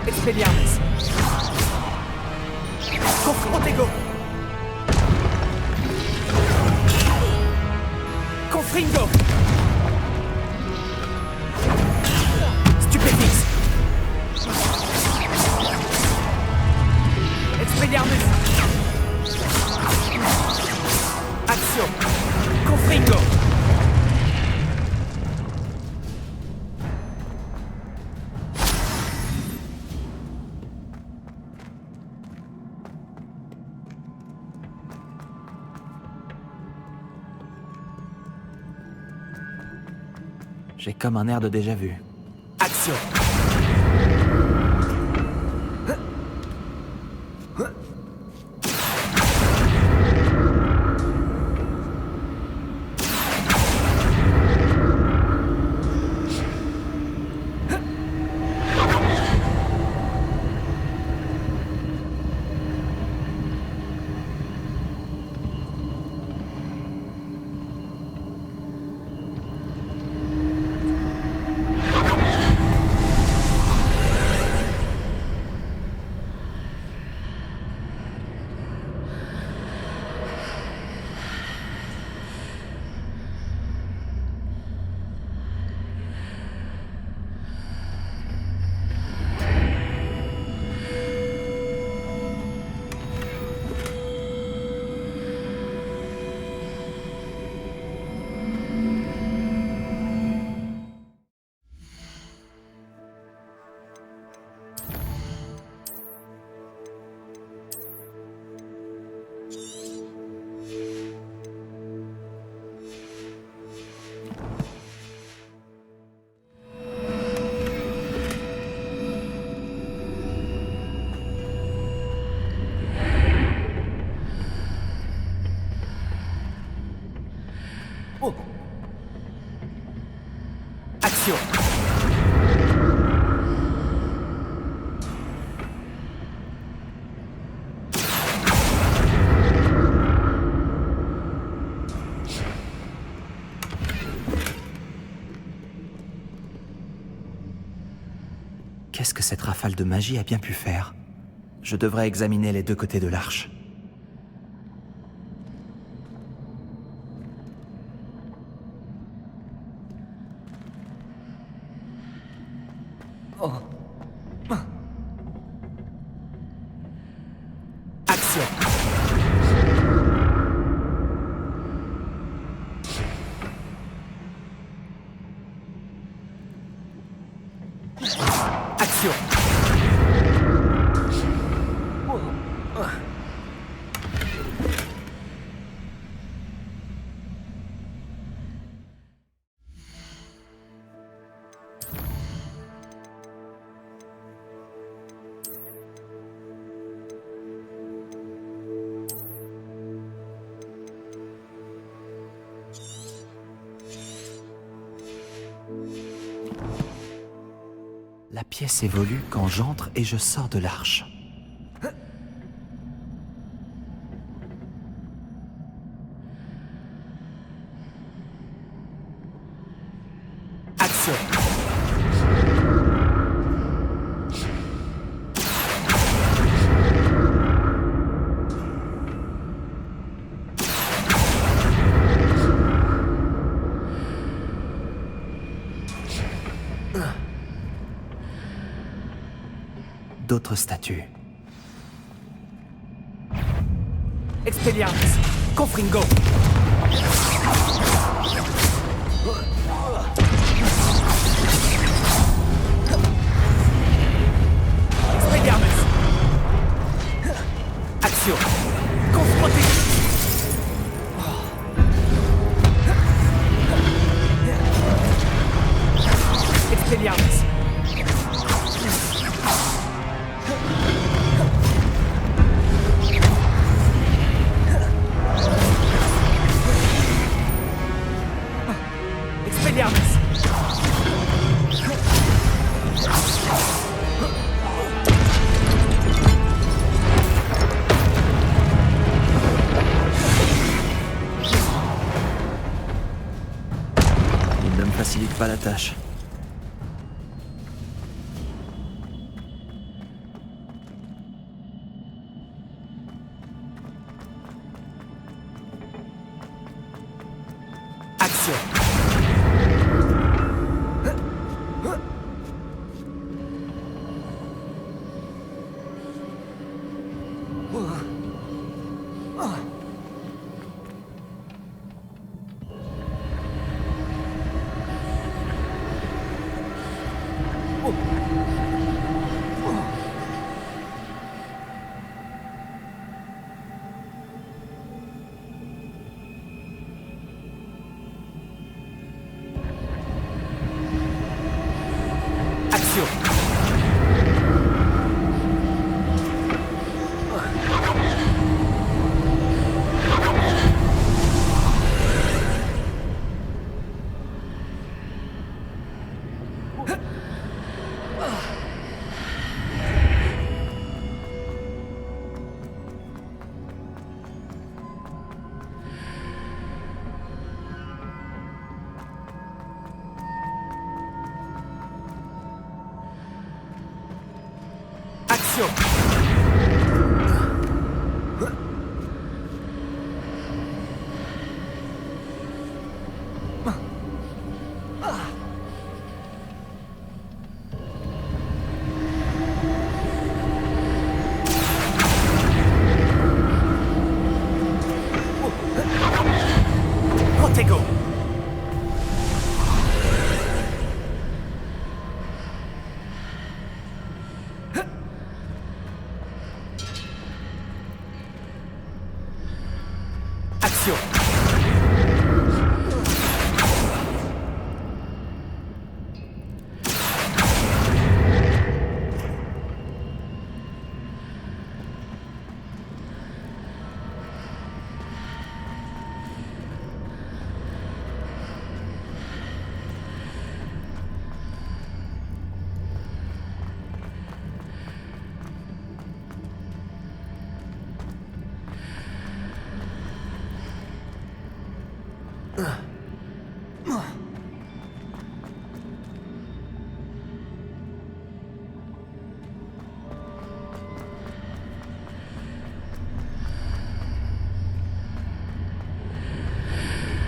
Expelliarmus. Confrontego. Confringo. Stupéfix. Expelliarmus. Action. Confringo. J'ai comme un air de déjà-vu. Action. Oh. Action. Qu'est-ce que cette rafale de magie a bien pu faire? Je devrais examiner les deux côtés de l'arche. Action. Action. La pièce évolue quand j'entre et je sors de l'arche. Action. D'autres statues. Expelliarmus, Confringo. Expelliarmus. Action. Confronté. Expelliarmus. Il ne me facilite pas la tâche. Action. Action. Protego. Action.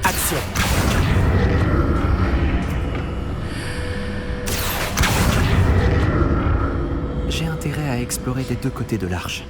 Action. J'ai intérêt à explorer des deux côtés de l'arche.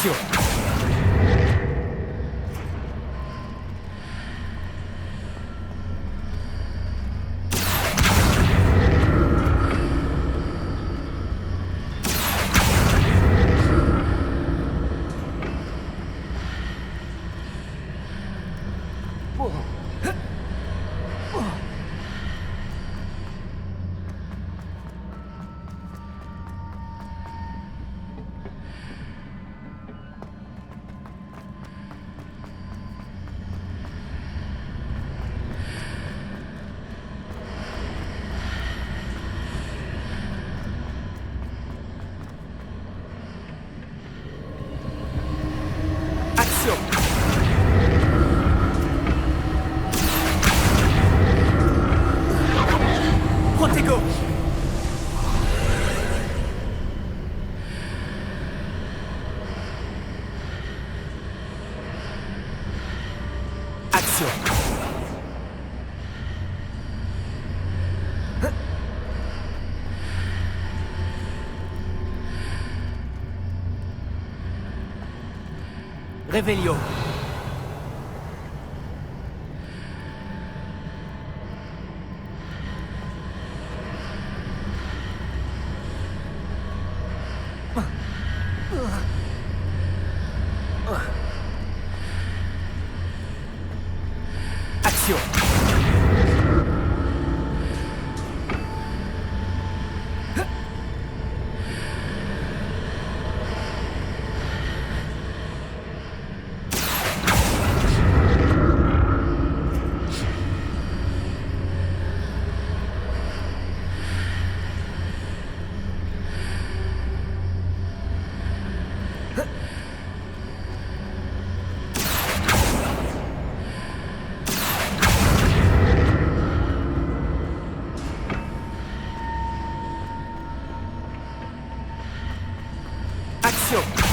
Action. Protego. Action. Revelio. Action. Action.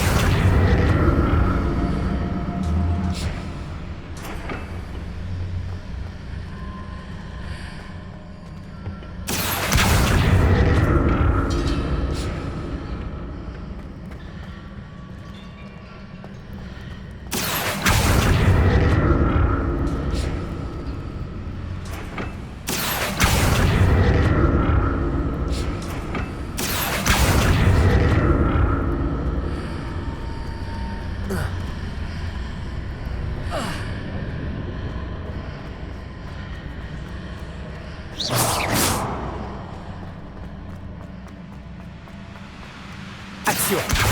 Action.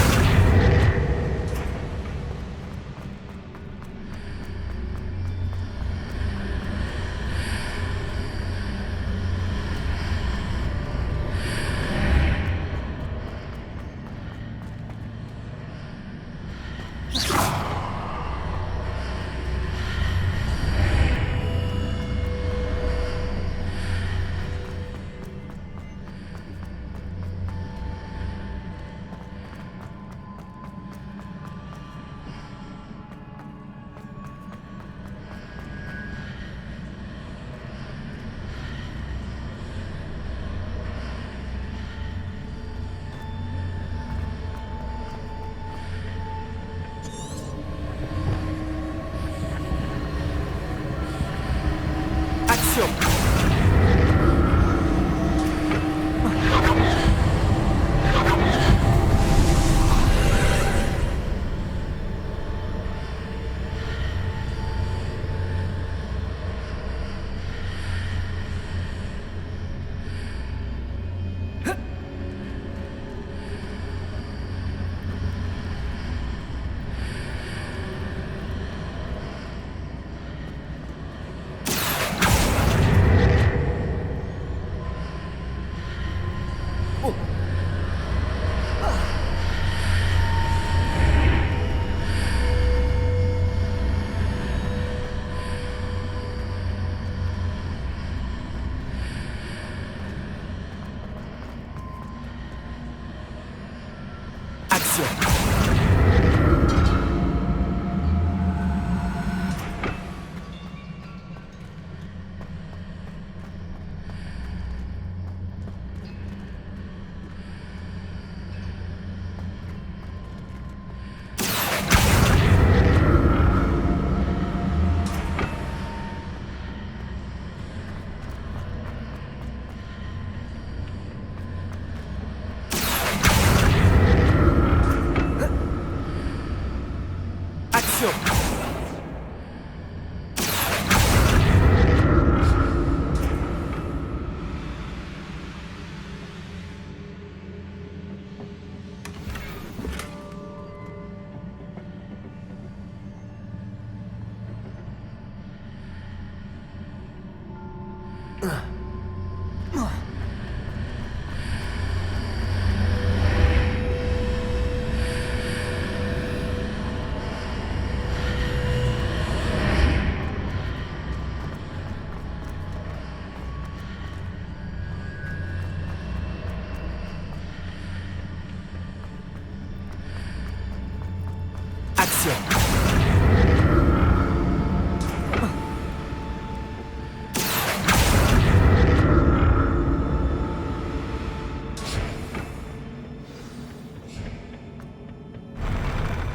Action!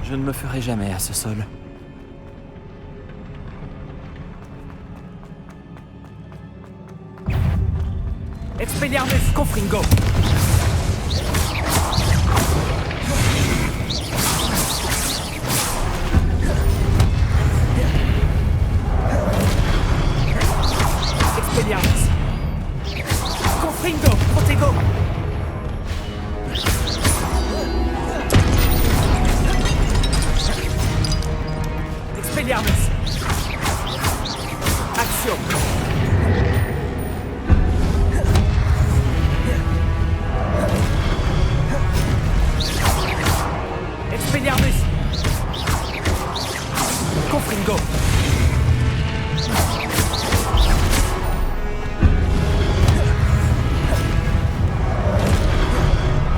Je ne me ferai jamais à ce sol. Expelliarmus Confringo! Expelliarmus! Confringo! Protego! Expelliarmus! Action! Expelliarmus! Confringo!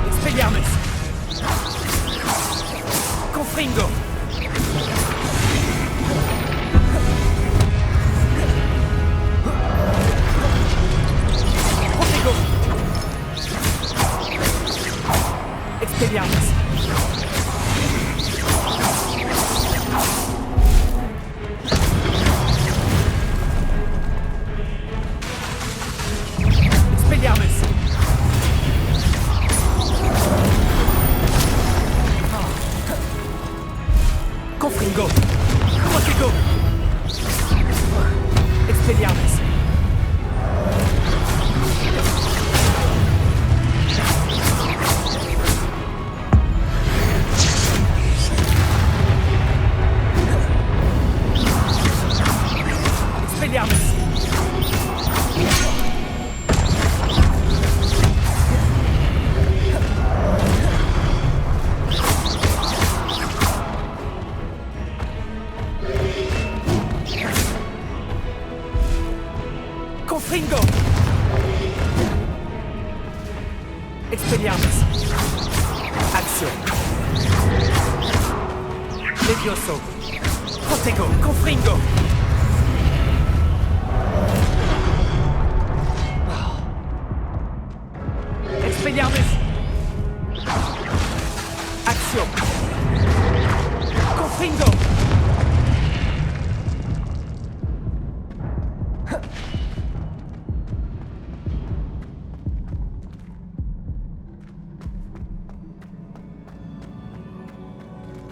Expelliarmus! Confringo! Expelliarmus! Expelliarmus! Confringo! Protego! Expelliarmus! Expelliarmus! Confringo! Expelliarmus! Action! Levioso! Protego! Confringo! Expelliarmus! Action! Confringo!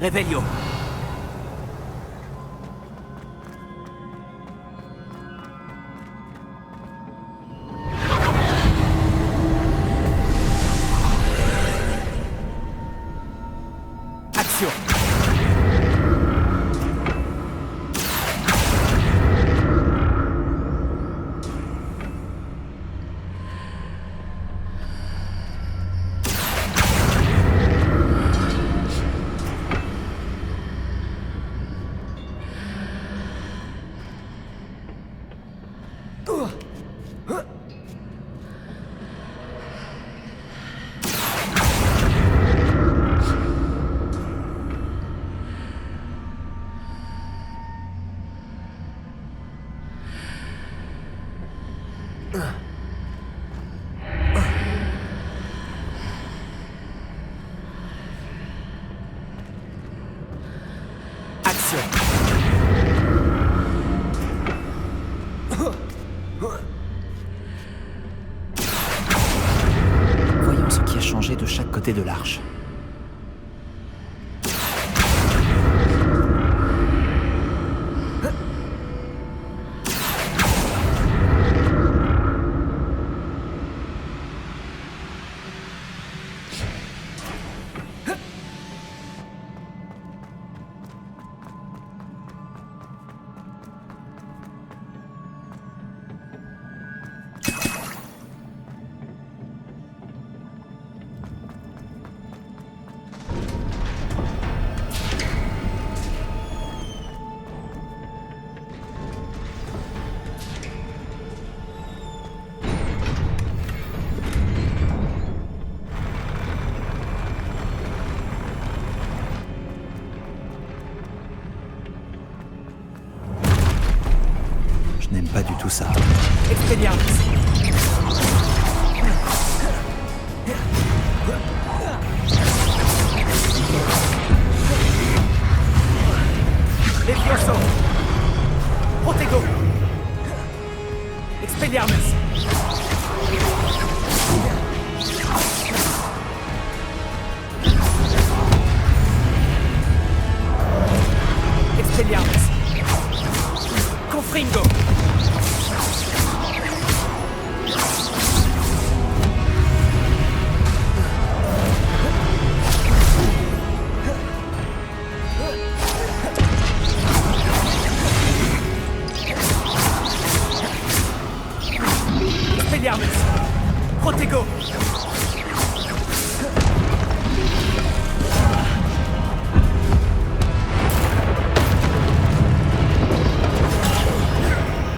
Revelio! Action! Voyons ce qui a changé de chaque côté de l'arche. pas du tout ça. Expelliarmus. Levioso. Protego. Expelliarmus. Expelliarmus. Confringo. Expelliarmus. Protego.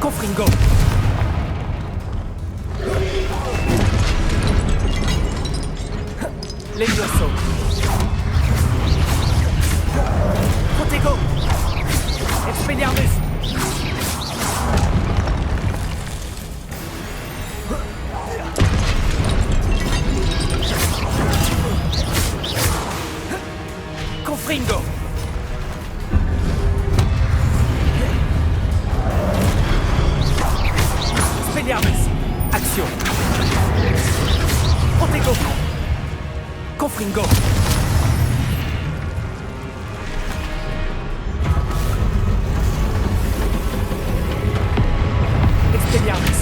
Confringo. Levioso. Protego. Expelliarmus. Confringo. Expelliarmus. Action. Protego. Confringo. Expelliarmus.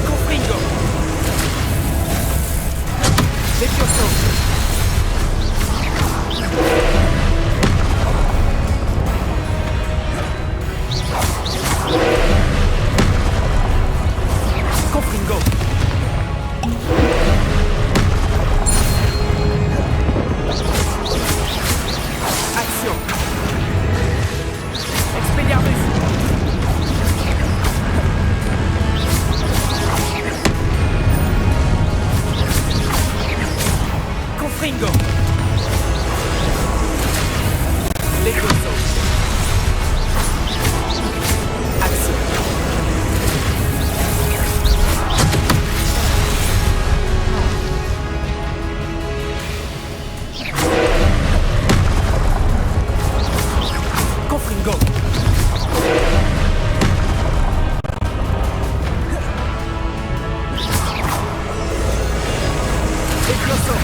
Confringo. Levioso. Confringo. Action. Expelliarmus. Confringo. Levioso. Action. Confringo. Levioso.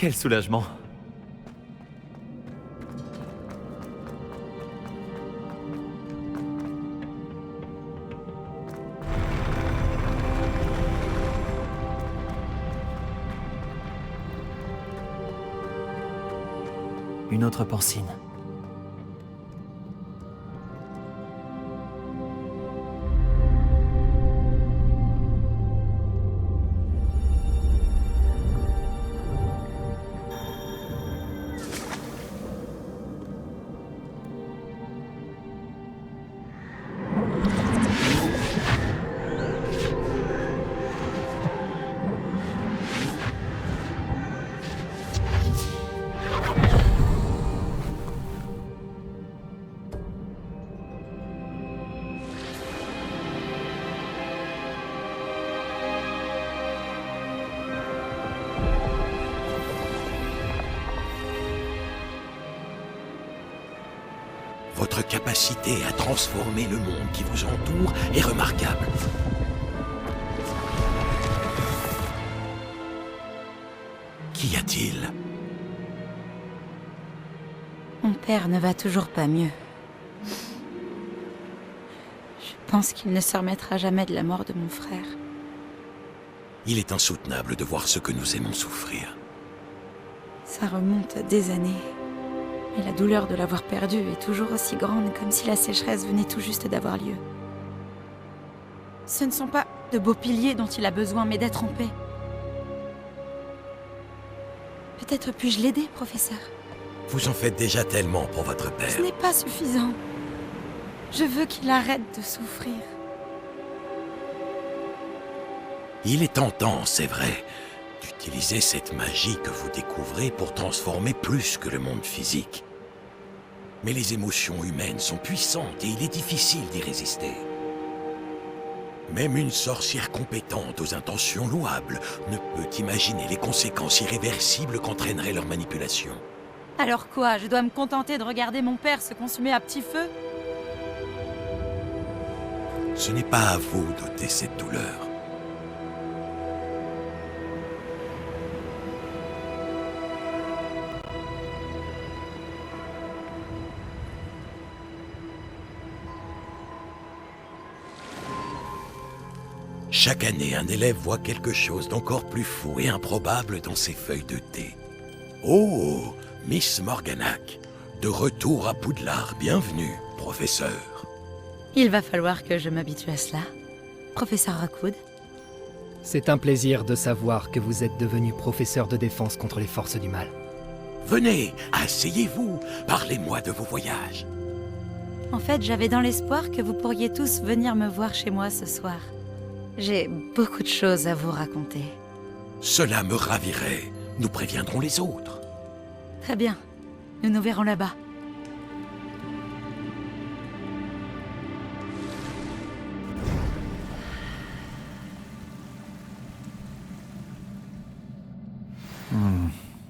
Quel soulagement. Une autre pancine. Votre capacité à transformer le monde qui vous entoure est remarquable. Qu'y a-t-il? Mon père ne va toujours pas mieux. Je pense qu'il ne se remettra jamais de la mort de mon frère. Il est insoutenable de voir ce que nous aimons souffrir. Ça remonte à des années. Mais la douleur de l'avoir perdu est toujours aussi grande, comme si la sécheresse venait tout juste d'avoir lieu. Ce ne sont pas de beaux piliers dont il a besoin, mais d'être en paix. Peut-être puis-je l'aider, professeur? Vous en faites déjà tellement pour votre père. Ce n'est pas suffisant. Je veux qu'il arrête de souffrir. Il est tentant, c'est vrai, d'utiliser cette magie que vous découvrez pour transformer plus que le monde physique. Mais les émotions humaines sont puissantes et il est difficile d'y résister. Même une sorcière compétente aux intentions louables ne peut imaginer les conséquences irréversibles qu'entraînerait leur manipulation. Alors quoi? Je dois me contenter de regarder mon père se consumer à petit feu? Ce n'est pas à vous d'ôter cette douleur. Chaque année, un élève voit quelque chose d'encore plus fou et improbable dans ses feuilles de thé. Oh, Miss Morganac, de retour à Poudlard, bienvenue, professeur. Il va falloir que je m'habitue à cela. Professeur Rockwood. C'est un plaisir de savoir que vous êtes devenu professeur de défense contre les forces du mal. Venez, asseyez-vous, parlez-moi de vos voyages. En fait, j'avais dans l'espoir que vous pourriez tous venir me voir chez moi ce soir. J'ai beaucoup de choses à vous raconter. Cela me ravirait. Nous préviendrons les autres. Très bien. Nous nous verrons là-bas.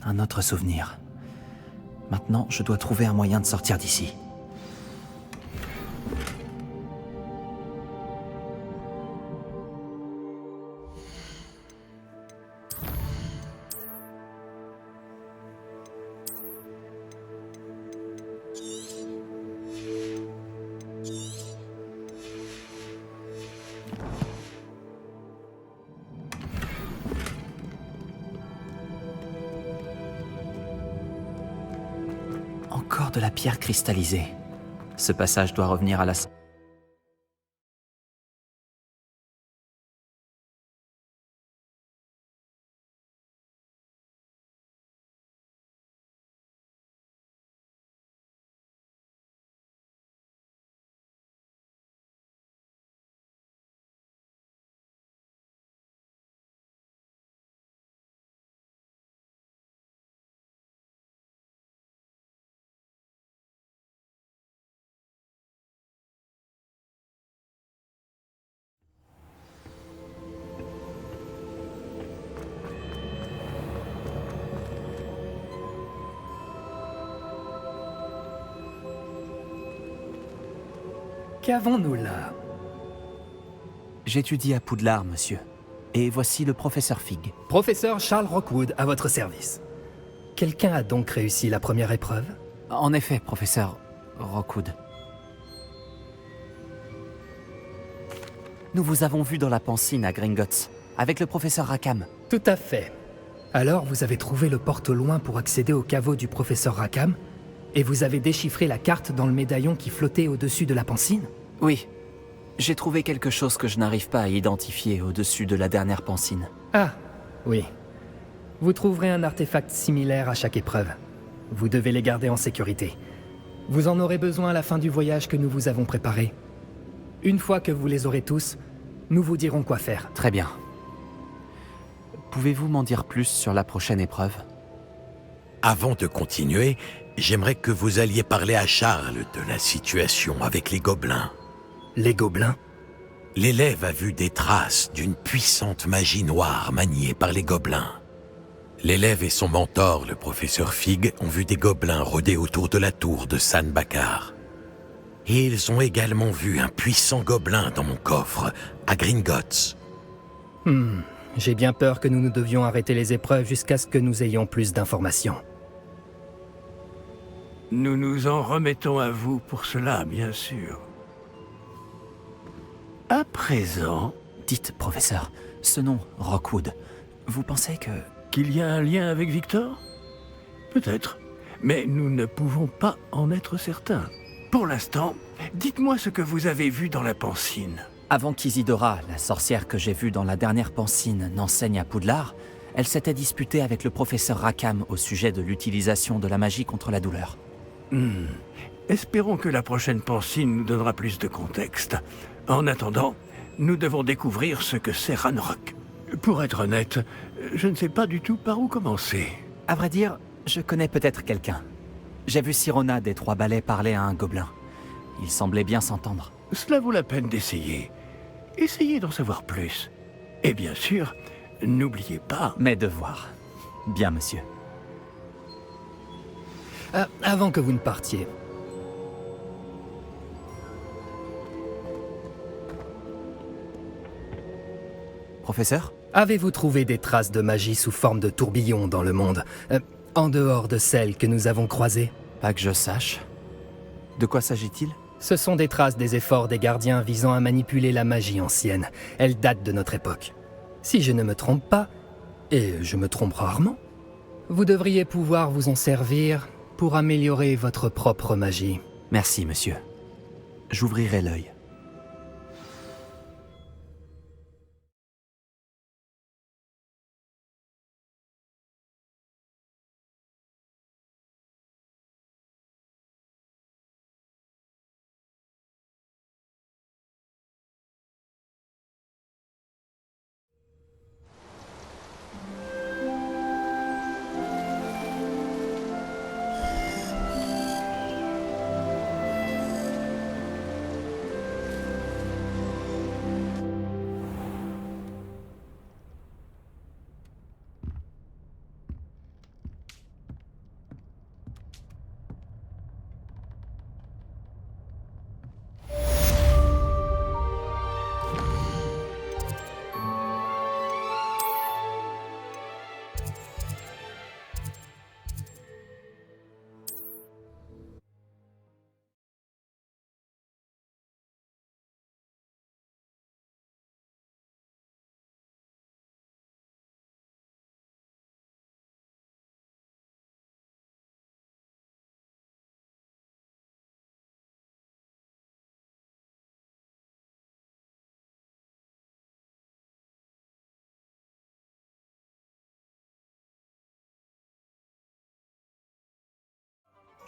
Un autre souvenir. Maintenant, je dois trouver un moyen de sortir d'ici. Encore de la pierre cristallisée. Ce passage doit revenir à la... Qu'avons-nous là? J'étudie à Poudlard, monsieur. Et voici le professeur Fig. Professeur Charles Rockwood, à votre service. Quelqu'un a donc réussi la première épreuve? En effet, professeur Rockwood. Nous vous avons vu dans la Pancine à Gringotts, avec le professeur Rackham. Tout à fait. Alors, vous avez trouvé le porte-loin pour accéder au caveau du professeur Rackham? Et vous avez déchiffré la carte dans le médaillon qui flottait au-dessus de la Pancine? Oui. J'ai trouvé quelque chose que je n'arrive pas à identifier au-dessus de la dernière Pancine. Ah, oui. Vous trouverez un artefact similaire à chaque épreuve. Vous devez les garder en sécurité. Vous en aurez besoin à la fin du voyage que nous vous avons préparé. Une fois que vous les aurez tous, nous vous dirons quoi faire. Très bien. Pouvez-vous m'en dire plus sur la prochaine épreuve? Avant de continuer, j'aimerais que vous alliez parler à Charles de la situation avec les gobelins. Les gobelins? L'élève a vu des traces d'une puissante magie noire maniée par les gobelins. L'élève et son mentor, le professeur Fig, ont vu des gobelins rôder autour de la tour de San Bakar. Et ils ont également vu un puissant gobelin dans mon coffre, à Gringotts. J'ai bien peur que nous ne devions arrêter les épreuves jusqu'à ce que nous ayons plus d'informations. Nous nous en remettons à vous pour cela, bien sûr. À présent... Dites, professeur, ce nom, Rockwood, vous pensez que... Qu'il y a un lien avec Victor? Peut-être, mais nous ne pouvons pas en être certains. Pour l'instant, dites-moi ce que vous avez vu dans la Pancine. Avant qu'Isidora, la sorcière que j'ai vue dans la dernière Pancine, n'enseigne à Poudlard, elle s'était disputée avec le professeur Rackham au sujet de l'utilisation de la magie contre la douleur. Espérons que la prochaine Pancine nous donnera plus de contexte. En attendant, nous devons découvrir ce que c'est Ranrock. Pour être honnête, je ne sais pas du tout par où commencer. À vrai dire, je connais peut-être quelqu'un. J'ai vu Sirona des Trois Balais parler à un gobelin. Il semblait bien s'entendre. Cela vaut la peine d'essayer. Essayez d'en savoir plus. Et bien sûr, n'oubliez pas... Mes devoirs. Bien, monsieur. Avant que vous ne partiez... Professeur? Avez-vous trouvé des traces de magie sous forme de tourbillon dans le monde, en dehors de celles que nous avons croisées? Pas que je sache. De quoi s'agit-il? Ce sont des traces des efforts des gardiens visant à manipuler la magie ancienne. Elles datent de notre époque. Si je ne me trompe pas, et je me trompe rarement, vous devriez pouvoir vous en servir pour améliorer votre propre magie. Merci, monsieur. J'ouvrirai l'œil.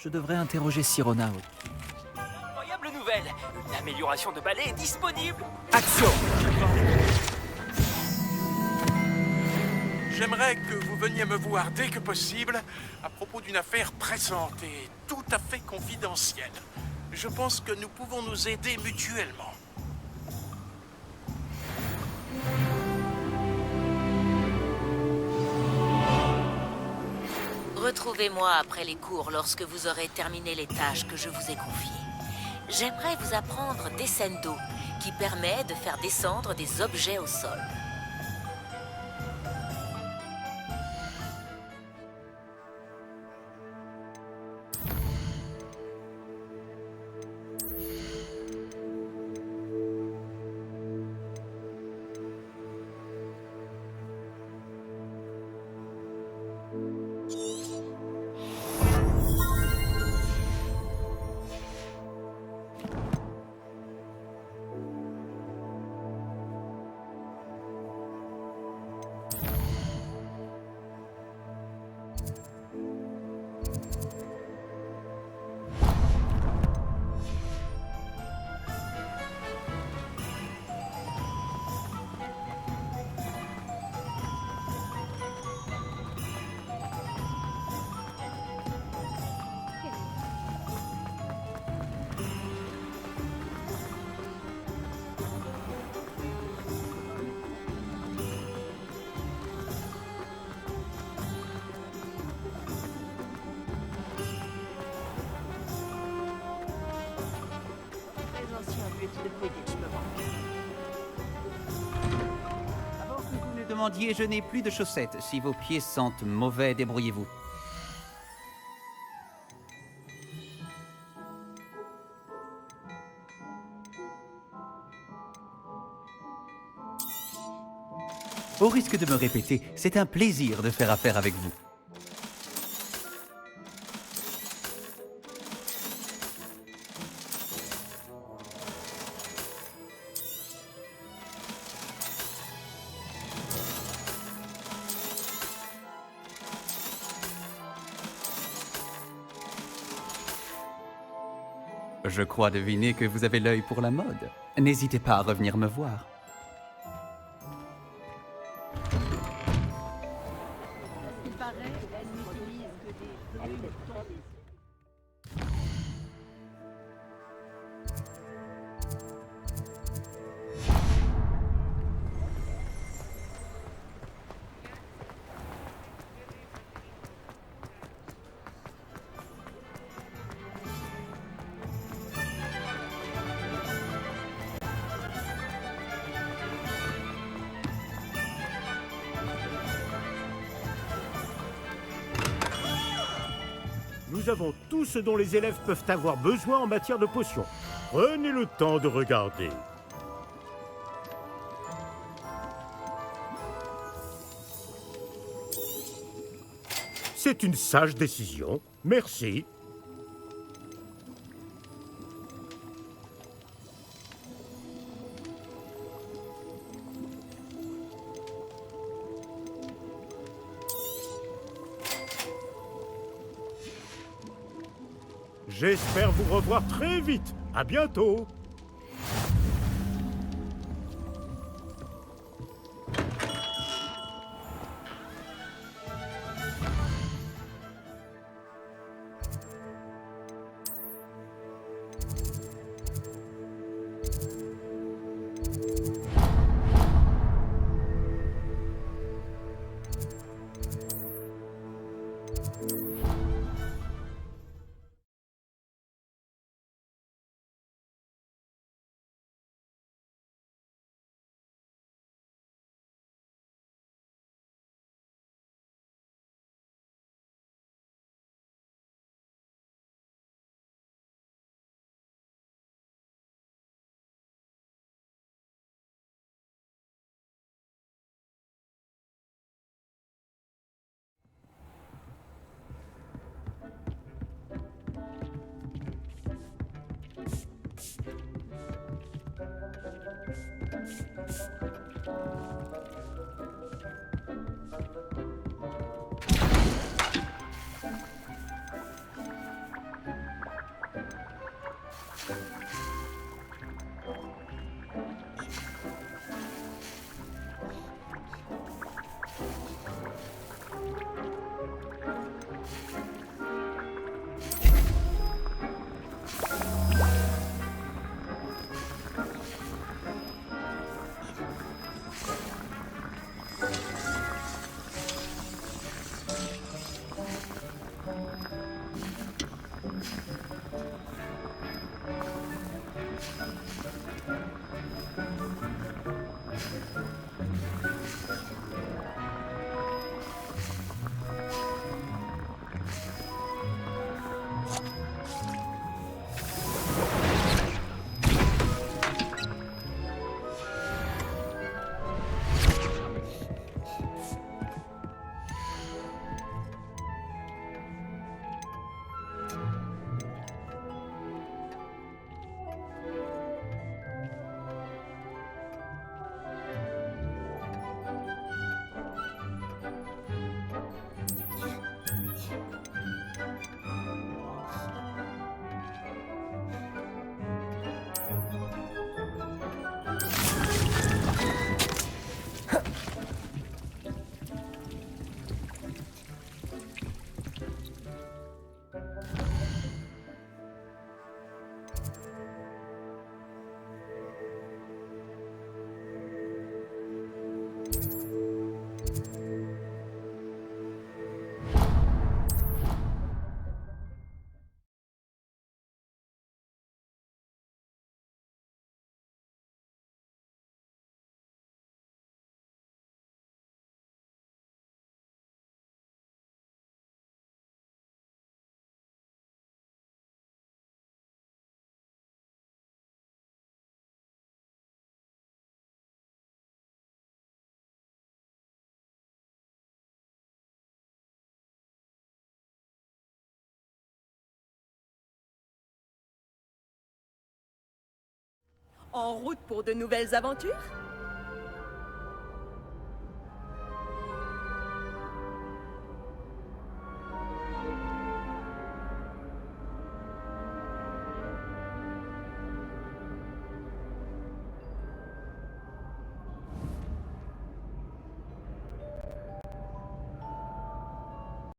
Je devrais interroger Sirona. Incroyable nouvelle! Une amélioration de balai est disponible! Action! J'aimerais que vous veniez me voir dès que possible à propos d'une affaire pressante et tout à fait confidentielle. Je pense que nous pouvons nous aider mutuellement. Retrouvez-moi après les cours lorsque vous aurez terminé les tâches que je vous ai confiées. J'aimerais vous apprendre Descendo, qui permet de faire descendre des objets au sol. Avant que vous ne demandiez, je n'ai plus de chaussettes. Si vos pieds sentent mauvais, débrouillez-vous. Au risque de me répéter, c'est un plaisir de faire affaire avec vous. Je crois deviner que vous avez l'œil pour la mode. N'hésitez pas à revenir me voir. Nous avons tout ce dont les élèves peuvent avoir besoin en matière de potions. Prenez le temps de regarder. C'est une sage décision. Merci. J'espère vous revoir très vite. À bientôt. En route pour de nouvelles aventures?